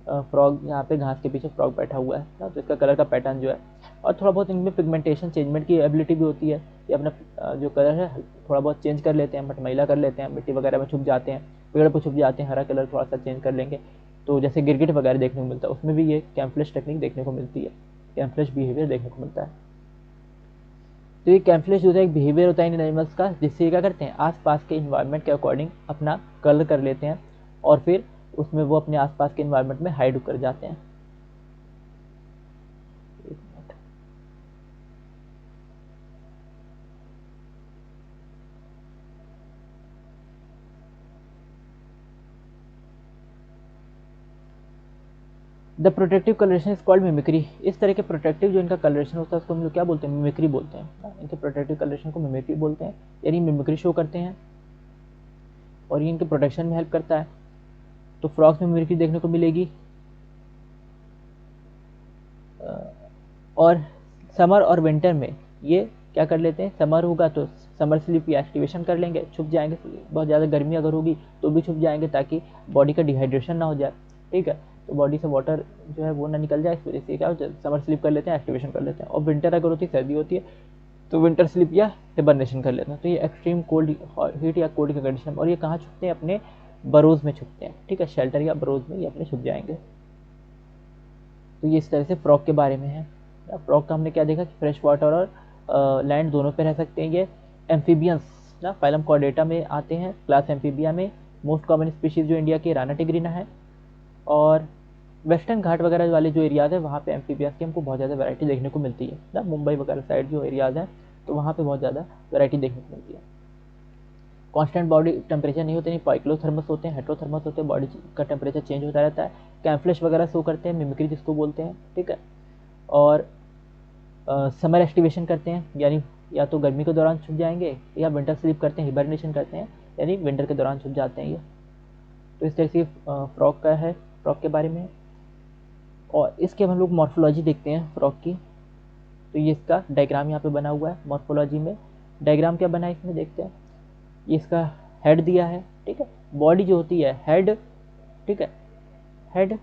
S1: फ्रॉग, यहाँ पे घास के पीछे फ्रॉग बैठा हुआ है ना, तो इसका कलर का पैटर्न जो है, और थोड़ा बहुत इनमें पिगमेंटेशन चेंजमेंट की एबिलिटी भी होती है। ये अपना जो कलर है थोड़ा बहुत चेंज कर लेते हैं, मटमैला कर लेते हैं, मिट्टी वगैरह में छुप जाते हैं, पेड़ पर छुप जाते हैं, हरा कलर थोड़ा सा चेंज कर लेंगे। तो जैसे गिरगिट वगैरह देखने को मिलता है, उसमें भी ये कैम्पफ्लिश टेक्निक देखने को मिलती है, कैम्पफ्लिश बिहेवियर देखने को मिलता है। तो ये कैम्पफ्लिश जो है एक बिहेवियर होता है इन एनिमल्स का, जिससे ये क्या करते हैं, आसपास के इन्वायरमेंट के अकॉर्डिंग अपना कलर कर लेते हैं, और फिर उसमें वो अपने आसपास के इन्वायरमेंट में हाइड कर जाते हैं। The protective colouration is called mimicry. इस तरह के प्रोटेक्टिव जो इनका कलरेशन होता है उसको हम लोग क्या बोलते हैं, मिमिक्री बोलते हैं। इनके प्रोटेक्टिव कलरेशन को मिमिक्री बोलते हैं, यानी मिमिक्री शो करते हैं, और ये इनके प्रोटेक्शन में हेल्प करता है। तो फ्रॉग्स में मिमिक्री देखने को मिलेगी। और समर और विंटर में ये क्या कर लेते हैं, समर होगा तो समर स्लीप या एक्टिवेशन कर लेंगे, छुप जाएंगे, बहुत ज़्यादा गर्मी अगर होगी तो भी छुप जाएंगे, ताकि बॉडी का डिहाइड्रेशन ना हो जाए, ठीक है। तो बॉडी से वाटर जो है वो ना निकल जाए, इस वजह से क्या होता है, समर स्लीप कर लेते हैं, एक्टिवेशन कर लेते हैं। और विंटर अगर होती है, सर्दी होती है, तो विंटर स्लीप या हिबरनेशन कर लेते हैं। तो ये एक्सट्रीम कोल्ड, हीट या कोल्ड की कंडीशन, और ये कहाँ छुपते हैं, अपने बरोज में छुपते हैं, ठीक है, शेल्टर या बरोज में ये अपने छुप जाएंगे। तो ये इस तरह से फ्रॉग के बारे में है। फ्रॉग का हमने क्या देखा कि फ्रेश वाटर और लैंड दोनों पे रह सकते हैं। ये एम्फीबियंस ना फाइलम कॉर्डेटा में आते हैं, क्लास एम्फीबिया में। मोस्ट कॉमन स्पीशीज जो इंडिया की राना टिग्रीना है, और वेस्टर्न घाट वगैरह वाले जो एरियाज़ है वहाँ पे एम्फीबियंस की हमको बहुत ज़्यादा वैरायटी देखने को मिलती है ना, मुंबई वगैरह साइड जो एरियाज़ हैं तो वहाँ पे बहुत ज़्यादा वैरायटी देखने को मिलती है। कांस्टेंट बॉडी टेम्परेचर नहीं होते, नहीं पाइक्लोथर्मस होते हैं, हेट्रोथर्मस होते हैं, बॉडी का टेम्परेचर चेंज होता रहता है। कैम्फ्लेश वगैरह शो करते हैं, मिमिक्री जिसको बोलते हैं, ठीक है। और समर एक्टिवेशन करते हैं, यानी या तो गर्मी के दौरान छुप जाएंगे, या विंटर स्लीप करते हैं, हिबरनेशन करते हैं, यानी विंटर के दौरान छुप जाते हैं ये। तो इस तरह से फ्रॉग का है, फ्रॉग के बारे में। और इसके हम लोग मॉर्फोलॉजी देखते हैं फ्रॉग की। तो ये इसका डायग्राम यहाँ पे बना हुआ है मॉर्फोलॉजी में। डायग्राम क्या बना है इसमें देखते हैं। ये इसका हेड दिया है, ठीक है। बॉडी जो होती है हेड, ठीक है, हेड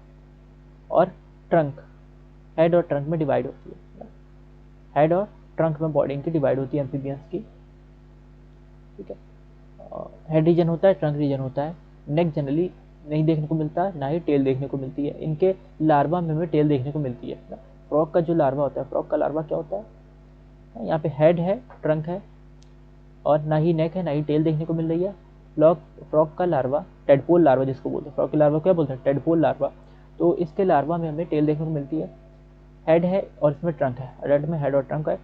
S1: और ट्रंक, हेड और ट्रंक में डिवाइड होती है। हेड और ट्रंक में बॉडी इनकी डिवाइड होती है एम्फीबियंस की, ठीक है। हेड रीजन होता है, ट्रंक रीजन होता है। नेक जनरली नहीं देखने को मिलता, ना ही टेल देखने को मिलती है। इनके लार्वा में हमें टेल देखने को मिलती है। फ्रॉग का जो लार्वा होता है, फ्रॉग का लार्वा क्या होता है, यहाँ पे हेड है, ट्रंक है, और ना ही नेक है, ना ही टेल देखने को मिल रही है। फ्रॉग का लार्वा, टेडपोल लार्वा जिसको बोलते हैं, फ्रॉग के लार्वा क्या बोलते हैं, टेडपोल लार्वा। तो इसके लार्वा में हमें टेल देखने को मिलती है। हेड है और इसमें ट्रंक है, रेड में हेड और ट्रंक है।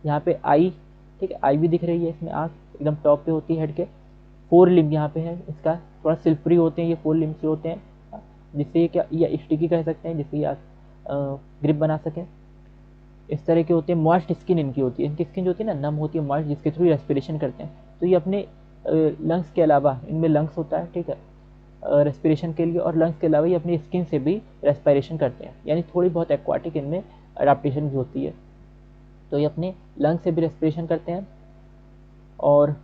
S1: यहाँ पे आई, ठीक है, आई भी दिख रही है इसमें, आँख एकदम टॉप पे होती है हेड के। 4 लिम्ब यहाँ पे है इसका, थोड़ा सिल्परी होते हैं ये 4 लिम्ब से होते हैं, जिससे ये क्या, या स्टिकी कह सकते हैं, जिससे आप ग्रिप बना सकें। इस तरह के होते हैं। मॉइस्ट स्किन इनकी होती है, इनकी स्किन जो होती है ना नम होती है, मॉइस्ट, जिसके थ्रू रेस्पिरेशन करते हैं। तो ये अपने लंग्स के अलावा, इनमें लंग्स होता है, ठीक है, रेस्पिरेशन के लिए, और लंग्स के अलावा ये अपनी स्किन से भी रेस्पिरेशन करते हैं, यानी थोड़ी बहुत एक्वाटिक इनमें अडाप्टेशन भी होती है। तो ये अपने लंग्स से भी रेस्पिरेशन करते हैं। और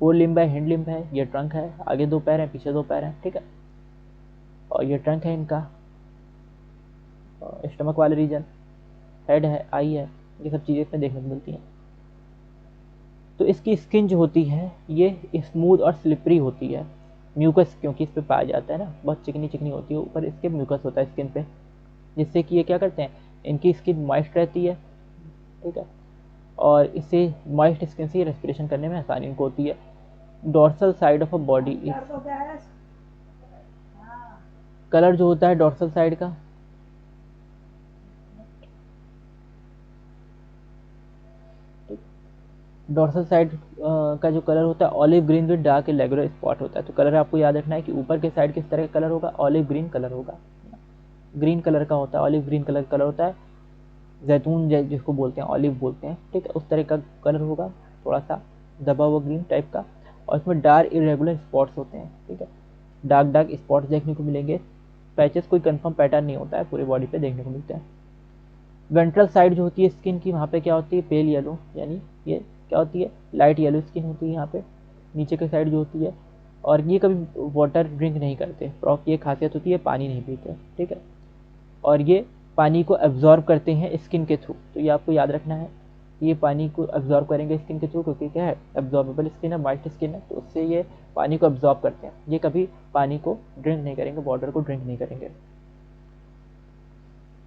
S1: 4 लिम्ब है, हिंड लिम्ब है, ये ट्रंक है, आगे 2 पैर हैं, पीछे 2 पैर हैं, ठीक है। और ये ट्रंक है इनका, स्टमक वाले रीजन, हेड है, आई है, ये सब चीज़ें इसमें देखने को मिलती हैं। तो इसकी स्किन जो होती है ये स्मूथ और स्लिपरी होती है। म्यूकस क्योंकि इस पे पाया जाता है ना, बहुत चिकनी चिकनी होती है, ऊपर इसके म्यूकस होता है स्किन पे, जिससे कि ये क्या करते हैं, इनकी स्किन मॉइस्ट रहती है, ठीक है। और इससे मॉइस्ट स्किन से रेस्पिरेशन करने में आसानी इनको होती है। Dorsal side of a body, colour जो होता है डॉर्सल साइड का, डॉर्सल साइड का जो कलर होता है olive green with dark irregular spot होता है। तो कलर आपको याद रखना है कि ऊपर के साइड किस तरह का कलर होगा, ऑलिव ग्रीन कलर होगा, ग्रीन कलर का होता है, ऑलिव ग्रीन कलर होता है, जैतून जिसको बोलते हैं, ऑलिव बोलते हैं, ठीक है, उस तरह का कलर होगा, थोड़ा सा दबा हुआ ग्रीन टाइप का। और इसमें डार्क इरेगुलर स्पॉट्स होते हैं, ठीक है, डार्क डार्क स्पॉट्स देखने को मिलेंगे। पैचेस कोई कंफर्म पैटर्न नहीं होता है, पूरी बॉडी पे देखने को मिलते हैं। वेंट्रल साइड जो होती है स्किन की, वहाँ पे क्या होती है, पेल येलो, यानी ये क्या होती है, लाइट येलो स्किन होती है यहाँ पे नीचे के साइड जो होती है। और ये कभी वाटर ड्रिंक नहीं करते, फ्रॉग की एक खासियत होती है पानी नहीं पीते, ठीक है। और ये पानी को एब्जॉर्ब करते हैं स्किन के थ्रू, तो ये आपको याद रखना है, ये पानी को एब्जॉर्ब करेंगे स्किन के थ्रू, क्योंकि क्या है, एब्जॉर्बेबल स्किन है, वाइट स्किन है, तो उससे ये पानी को एब्जॉर्ब करते हैं। ये कभी पानी को ड्रिंक नहीं करेंगे, वाटर को ड्रिंक नहीं करेंगे।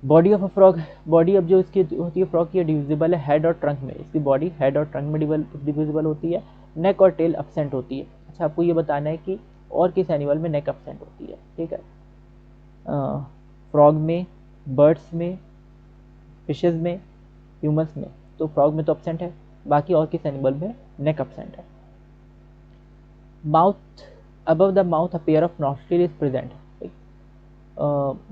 S1: Body of a frog, body अब जो इसकी होती है फ्रॉग की, डिविजिबल है हेड और ट्रंक में, इसकी बॉडी हेड और ट्रंक में डिविजिबल होती है। नेक और टेल एब्सेंट होती है। अच्छा, आपको ये बताना है कि और किस एनिमल में नेक एब्सेंट होती है, ठीक है। फ्रॉग में, बर्ड्स में, फिशेज में, ह्यूमंस में। तो फ्रॉग में तो एब्सेंट है, बाकी और किस एनिमल में नेक एब्सेंट है। Mouth, above the mouth a pair of nostril is present,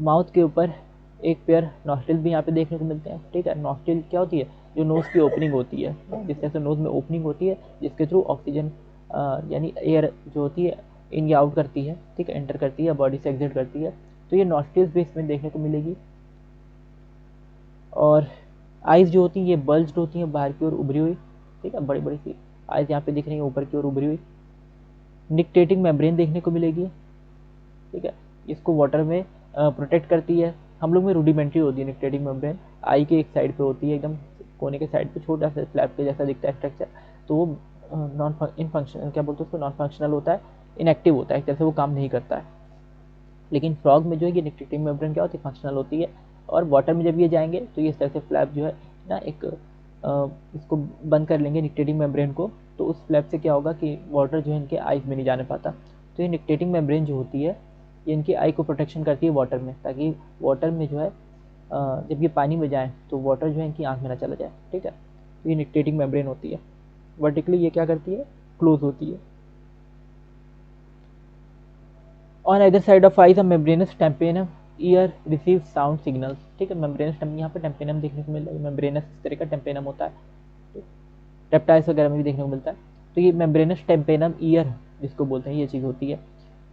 S1: mouth के ऊपर एक पेयर नॉस्ट्रिल भी यहाँ पे देखने को मिलते हैं, ठीक है। नॉस्ट्रिल क्या होती है, जो नोज की ओपनिंग होती है, जिस तरह से नोज में ओपनिंग होती है, जिसके थ्रू ऑक्सीजन यानी एयर जो होती है इन या आउट करती है, ठीक है, एंटर करती है, बॉडी से एग्जिट करती है। तो ये नॉस्ट्रिल्स भी इसमें देखने को मिलेगी। और आइज़ जो होती हैं ये बल्ज्ड होती हैं, बाहर की ओर उभरी हुई, ठीक है, बड़ी बड़ी सी आइज़ यहाँ पे दिख रही है, ऊपर की ओर उभरी हुई। निक्टेटिंग मेम्ब्रेन देखने को मिलेगी, ठीक है, इसको वाटर में प्रोटेक्ट करती है। हम लोग में रूडिमेंट्री होती है निक्टेटिंग मेम्ब्रेन, आई के एक साइड पे होती है, एकदम कोने के साइड पे छोटा सा स्लैब के जैसा दिखता है स्ट्रक्चर। तो वो नॉन इन फंक्शन क्या बोलते हैं उसको, नॉन फंक्शनल होता है, इनएक्टिव होता है, एक तरह से वो काम नहीं करता है। लेकिन फ्रॉग में जो है ये निक्टेटिंग मेम्ब्रेन क्या होती है, फंक्शनल होती है। और वाटर में जब ये जाएंगे तो ये इस तरह से फ्लैप जो है ना, एक इसको बंद कर लेंगे निक्टेटिंग मेम्ब्रेन को, तो उस फ्लैप से क्या होगा कि वाटर जो है इनके आइज में नहीं जाने पाता। तो ये निक्टेटिंग मेम्ब्रेन जो होती है ये इनकी आई को प्रोटेक्शन करती है वाटर में, ताकि वाटर में जो है जब ये पानी में जाए तो वाटर जो है इनकी आँख में ना चला जाए, ठीक है। ये निक्टेटिंग मेम्ब्रेन होती है। वर्टिकली ये क्या करती है, क्लोज होती है। On other side of eye the membranous tympanum ear receive sound signals. ठीक है, मेम्ब्रेनस यहाँ पे टेम्पेनम देखने को मिल रहा है, मेम्ब्रेनस इस तरह का टेम्पेनम होता है, रेप्टाइल्स वगैरह में भी देखने को मिलता है। तो ये मेम्ब्रेनस टेम्पेनम ईयर जिसको बोलते हैं ये चीज़ होती है,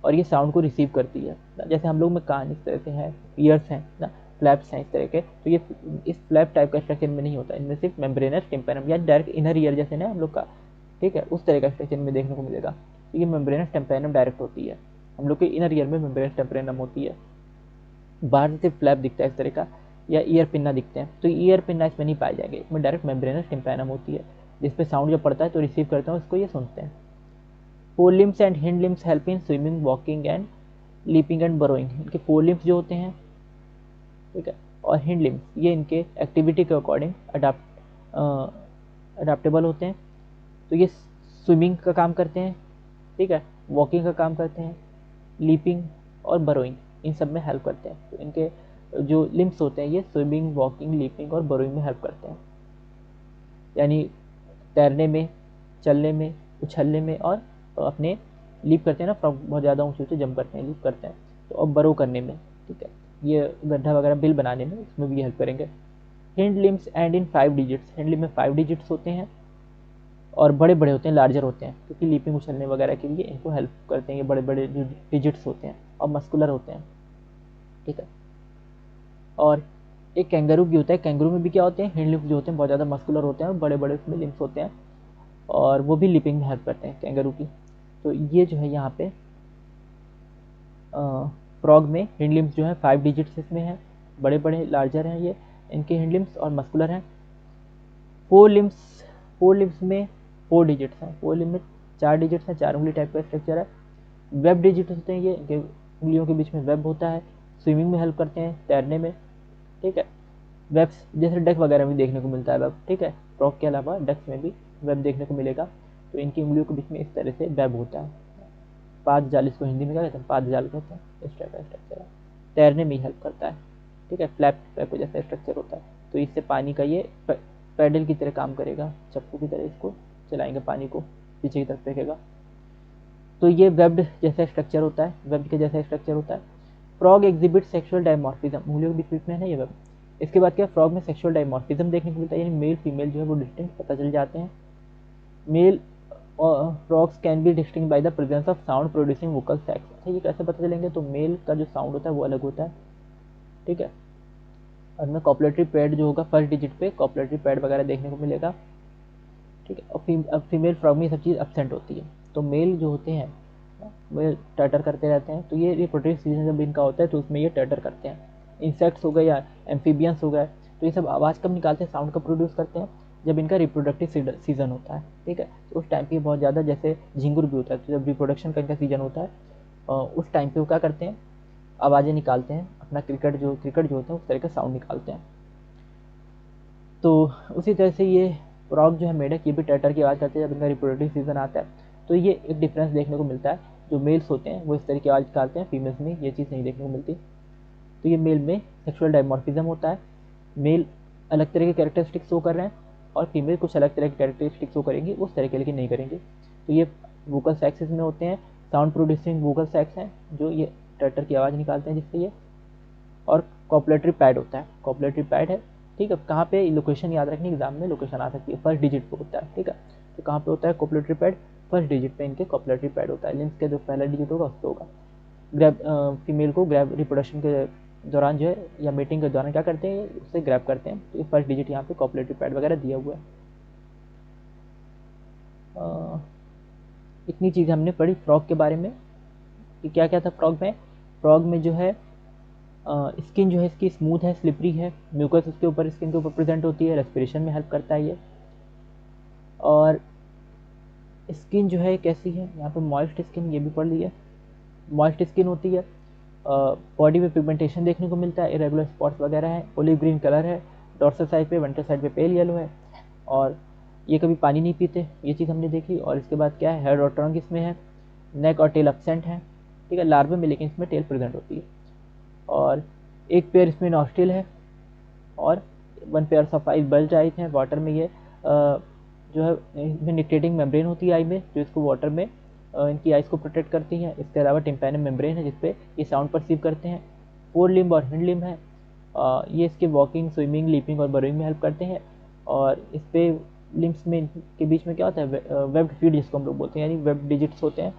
S1: और ये साउंड को रिसीव करती है। जैसे हम लोग में कान इस तरह से हैं, ईयर्स हैं ना, फ्लैप्स हैं इस तरह के, तो ये इस फ्लैप टाइप का स्ट्रक्चर में नहीं होता, इनमें सिर्फ मेम्ब्रेनस टेम्पेनम या डायरेक्ट इनर ईयर जैसे ना हम लोग का, ठीक है, उस तरह का स्ट्रक्चर में देखने को मिलेगा। तो ये मेम्ब्रेनस टेम्पेनम डायरेक्ट होती है, हम लोग के इनर ईयर में मेम्ब्रेनस टेम्पेनम होती है। बाहर से फ्लैप दिखता है इस तरह का, या ईयर पिन्ना दिखते हैं, तो ईयर पिन्ना इसमें नहीं पाए जाएंगे, इसमें डायरेक्ट मेम्ब्रेनस टिम्पैनम होती है, जिसपे साउंड जब पड़ता है तो रिसीव करते हैं, उसको ये सुनते हैं। Four limbs and hind limbs help in swimming, walking and leaping and burrowing. इनके फोर लिम्स जो होते हैं, ठीक है, और हिंड लिम्स ये इनके एक्टिविटी के अकॉर्डिंग अडाप्टेबल होते हैं। तो ये स्विमिंग का काम करते हैं, ठीक है, वॉकिंग का काम करते हैं, लीपिंग और बरोइंग इन सब में हेल्प करते हैं। तो इनके जो लिम्स होते हैं ये स्विमिंग, वॉकिंग, लीपिंग और बरोइंग में हेल्प करते हैं, यानी तैरने में, चलने में, उछलने में, और अपने लीप करते हैं ना, फ्रॉग बहुत ज़्यादा ऊँचे ऊँचे जंप करते हैं, लीप करते हैं, तो अब बरो करने में, ठीक है, ये गड्ढा वगैरह बिल बनाने में, इसमें भी हेल्प करेंगे। Hind limbs and in 5 digits, hind limb में 5 डिजिट्स होते हैं और बड़े बड़े होते हैं, लार्जर होते हैं, क्योंकि लीपिंग उछलने वगैरह के लिए इनको हेल्प करते हैं। ये बड़े बड़े जो डिजिट्स होते हैं और मस्कुलर होते हैं, ठीक है। और एक कैंगरू भी होता है, कैंगरू में भी क्या होते हैं, हिंड लिम्स जो होते हैं बहुत ज़्यादा मस्कुलर होते हैं और बड़े बड़े उसमें लिम्स होते हैं, और वो भी लिपिंग में हेल्प करते हैं कैंगरू की। तो ये जो है यहाँ पे फ्रॉग में हिंड लिम्स जो है 5 डिजिट्स इसमें हैं, बड़े बड़े लार्जर हैं ये इनके हिंड लिम्स और मस्कुलर हैं। फोर लिम्स में 4 डिजिट्स हैं, 4 लिम में 4 डिजिट्स हैं, 4 उंगली टाइप का स्ट्रक्चर है। वेब डिजिट्स होते हैं, ये इनके उंगलियों के बीच में वेब होता है, स्विमिंग में हेल्प करते हैं, तैरने में, ठीक है। वेब्स जैसे डक वगैरह में देखने को मिलता है वेब, ठीक है, फ्रॉग के अलावा डक्स में भी वेब देखने को मिलेगा। तो इनकी उंगलियों के बीच में इस तरह से वेब होता है, पाद जाल इसको हिंदी में क्या कहते हैं, पाद जाल कहते हैं, इस टाइप का स्ट्रक्चर है, तैरने में ही हेल्प करता है, ठीक है। फ्लैप जैसा स्ट्रक्चर होता है, तो इससे पानी का ये पैडल की तरह काम करेगा, चप्पू की तरह इसको चलाएंगे, पानी को पीछे की तरफ फेंकेगा। तो ये वेब्ड जैसा स्ट्रक्चर होता है, वेब के जैसा स्ट्रक्चर होता है। फ्रॉग एग्जिबिट सेक्सुअल डायमॉर्फिज्म, उंगलियों के बीच में है ना ये वेब। इसके बाद क्या, फ्रॉग में सेक्सुअल डायमॉर्फिज्म देखने को मिलता है, यानी मेल फीमेल जो है वो डिस्टिंक्ट पता चल जाते हैं। Male frogs can be distinct by the presence of sound producing vocal sacs. अच्छा, ये कैसे पता चलेंगे, तो मेल का जो साउंड होता है वो अलग होता है, ठीक है, और में कॉपलेटरी पैड जो होगा फर्स्ट डिजिट पे कॉपलेटरी पैड वगैरह देखने को मिलेगा, ठीक है। और फीमेल फ्रॉग में ये सब चीज़ एब्सेंट होती है। तो मेल जो होते हैं वो टर्टर करते रहते हैं, तो ये रिप्रोडक्टिव सीजन जब इनका होता है तो उसमें ये टर्टर करते हैं। इंसेक्ट्स हो गए या एम्फीबियंस हो गए, तो ये सब आवाज़ कब निकालते हैं, साउंड कब प्रोड्यूस करते हैं, जब इनका रिप्रोडक्टिव सीजन होता है, ठीक है। तो उस टाइम पे बहुत ज़्यादा, जैसे झिंगुर भी होता है, तो जब रिप्रोडक्शन का इनका सीजन होता है उस टाइम पे वो क्या करते हैं, आवाज़ें निकालते हैं, अपना क्रिकेट जो होते हैं उस तरह का साउंड निकालते हैं। तो उसी तरह से ये फ्रॉग जो है मेढक, ये भी टर्टर की आवाज़ करते हैं जब इनका रिप्रोडक्टिव सीजन आता है। तो ये एक डिफरेंस देखने को मिलता है, जो मेल्स होते हैं वो इस तरह की आवाज़ निकालते हैं, फीमेल्स में ये चीज़ नहीं देखने को मिलती। तो ये मेल में सेक्सुअल डायमॉर्फिज्म होता है, मेल अलग तरह के कैरेक्टरिस्टिक्स शो कर रहे हैं और फीमेल कुछ अलग तरह के कैरेक्टरिस्टिक्स शो करेंगी, उस तरह के लेकिन नहीं करेंगे। तो ये वोकल सैक्स में होते हैं, साउंड प्रोड्यूसिंग वोकल सैक्स हैं जो ये टर्टर की आवाज़ निकालते हैं जिससे ये, और कॉपलेटरी पैड होता है, कॉपलेटरी पैड है, ठीक है। कहाँ पे लोकेशन याद रखनी, एग्जाम में लोकेशन आ सकती है, फर्स्ट डिजिट पे होता है, ठीक है। तो कहाँ पे होता है कॉपलेटरी पैड, फर्स्ट डिजिट पे इनके कॉपलेटरी पैड होता है, लिम्स के जो पहला डिजिट होगा उस पर होगा। ग्रैब फीमेल को ग्रैब रिप्रोडक्शन के दौरान जो है या मीटिंग के दौरान क्या करते हैं, उससे ग्रैब करते हैं, तो ये फर्स्ट डिजिट यहाँ पे कॉपलेटरी पैड वगैरह दिया हुआ है। इतनी चीज़ें हमने पढ़ी फ्रॉग के बारे में कि क्या क्या था फ्रॉग में जो है स्किन जो है इसकी स्मूथ है, स्लिपरी है, म्यूकस उसके ऊपर, स्किन के ऊपर प्रेजेंट होती है, रेस्पिरेशन में हेल्प करता है ये। और स्किन जो है कैसी है, यहाँ पे मॉइस्ट स्किन, ये भी पढ़ लिया, मॉइस्ट स्किन होती है, बॉडी में पिगमेंटेशन देखने को मिलता है, इरेगुलर स्पॉट्स वगैरह है, ओलिव ग्रीन कलर है, डॉर्सल साइड पे, वेंट्रल साइड पे पेल येलो है, और ये कभी पानी नहीं पीते, ये चीज़ हमने देखी। और इसके बाद क्या है, हेड और ट्रंक इसमें है, नेक और टेल एब्सेंट है, ठीक है, लार्वे में, लेकिन इसमें टेल प्रेजेंट होती है। और एक पेयर इसमें नॉस्ट्रिल है, और 1 पेयर ऑफ 5 बल्ज आइज हैं, वाटर में ये जो है इनमें निक्टेटिंग मेम्ब्रेन होती है आई में, जो इसको वाटर में इनकी आइज़ को प्रोटेक्ट करती हैं। इसके अलावा टिम्पैनम मेम्ब्रेन है जिसपे ये साउंड परसीव करते हैं। फोर लिम्ब और हिंड लिम्ब है, ये इसके वॉकिंग, स्विमिंग, लीपिंग और बरोइंग में हेल्प करते हैं। और इस पे लिम्स में के बीच में क्या होता है, वेब्ड फीड जिसको हम लोग बोलते हैं, यानी वेब डिजिट्स होते हैं।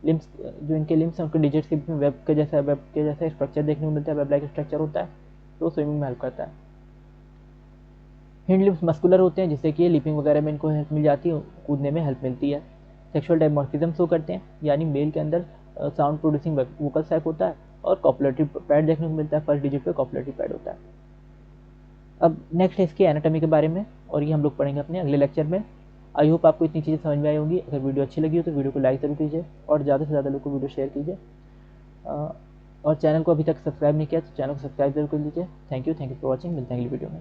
S1: लिम्स, जो इनके लिम्स हैं उनके डिजिट्स के बीच में वेब के जैसा स्ट्रक्चर देखने को मिलता है, वेब लाइक स्ट्रक्चर होता है, तो स्विमिंग में हेल्प करता है। हिंड लिम्स मस्कुलर होते हैं जिससे कि लीपिंग वगैरह में इनको हेल्प मिल जाती है, कूदने में हेल्प मिलती है। सेक्सुअल डायमॉर्फिज्म शो करते हैं, यानी मेल के अंदर साउंड प्रोड्यूसिंग वोकल सैक होता है और कॉपुलेटरी पैड देखने को मिलता है, फर्स्ट डिजिट पे कॉपुलेटरी पैड होता है। अब नेक्स्ट है इसकी एनाटॉमी के बारे में, और ये हम लोग पढ़ेंगे अपने अगले लेक्चर में। आई होप आपको इतनी चीज़ें समझ में आई होंगी। अगर वीडियो अच्छी लगी हो तो वीडियो को लाइक जरूर कीजिए और ज़्यादा से ज़्यादा लोग को वीडियो शेयर कीजिए, और चैनल को अभी तक सब्सक्राइब नहीं किया तो चैनल को सब्सक्राइब जरूर कर लीजिए। Thank you for watching. मिलते हैं अगली वीडियो में।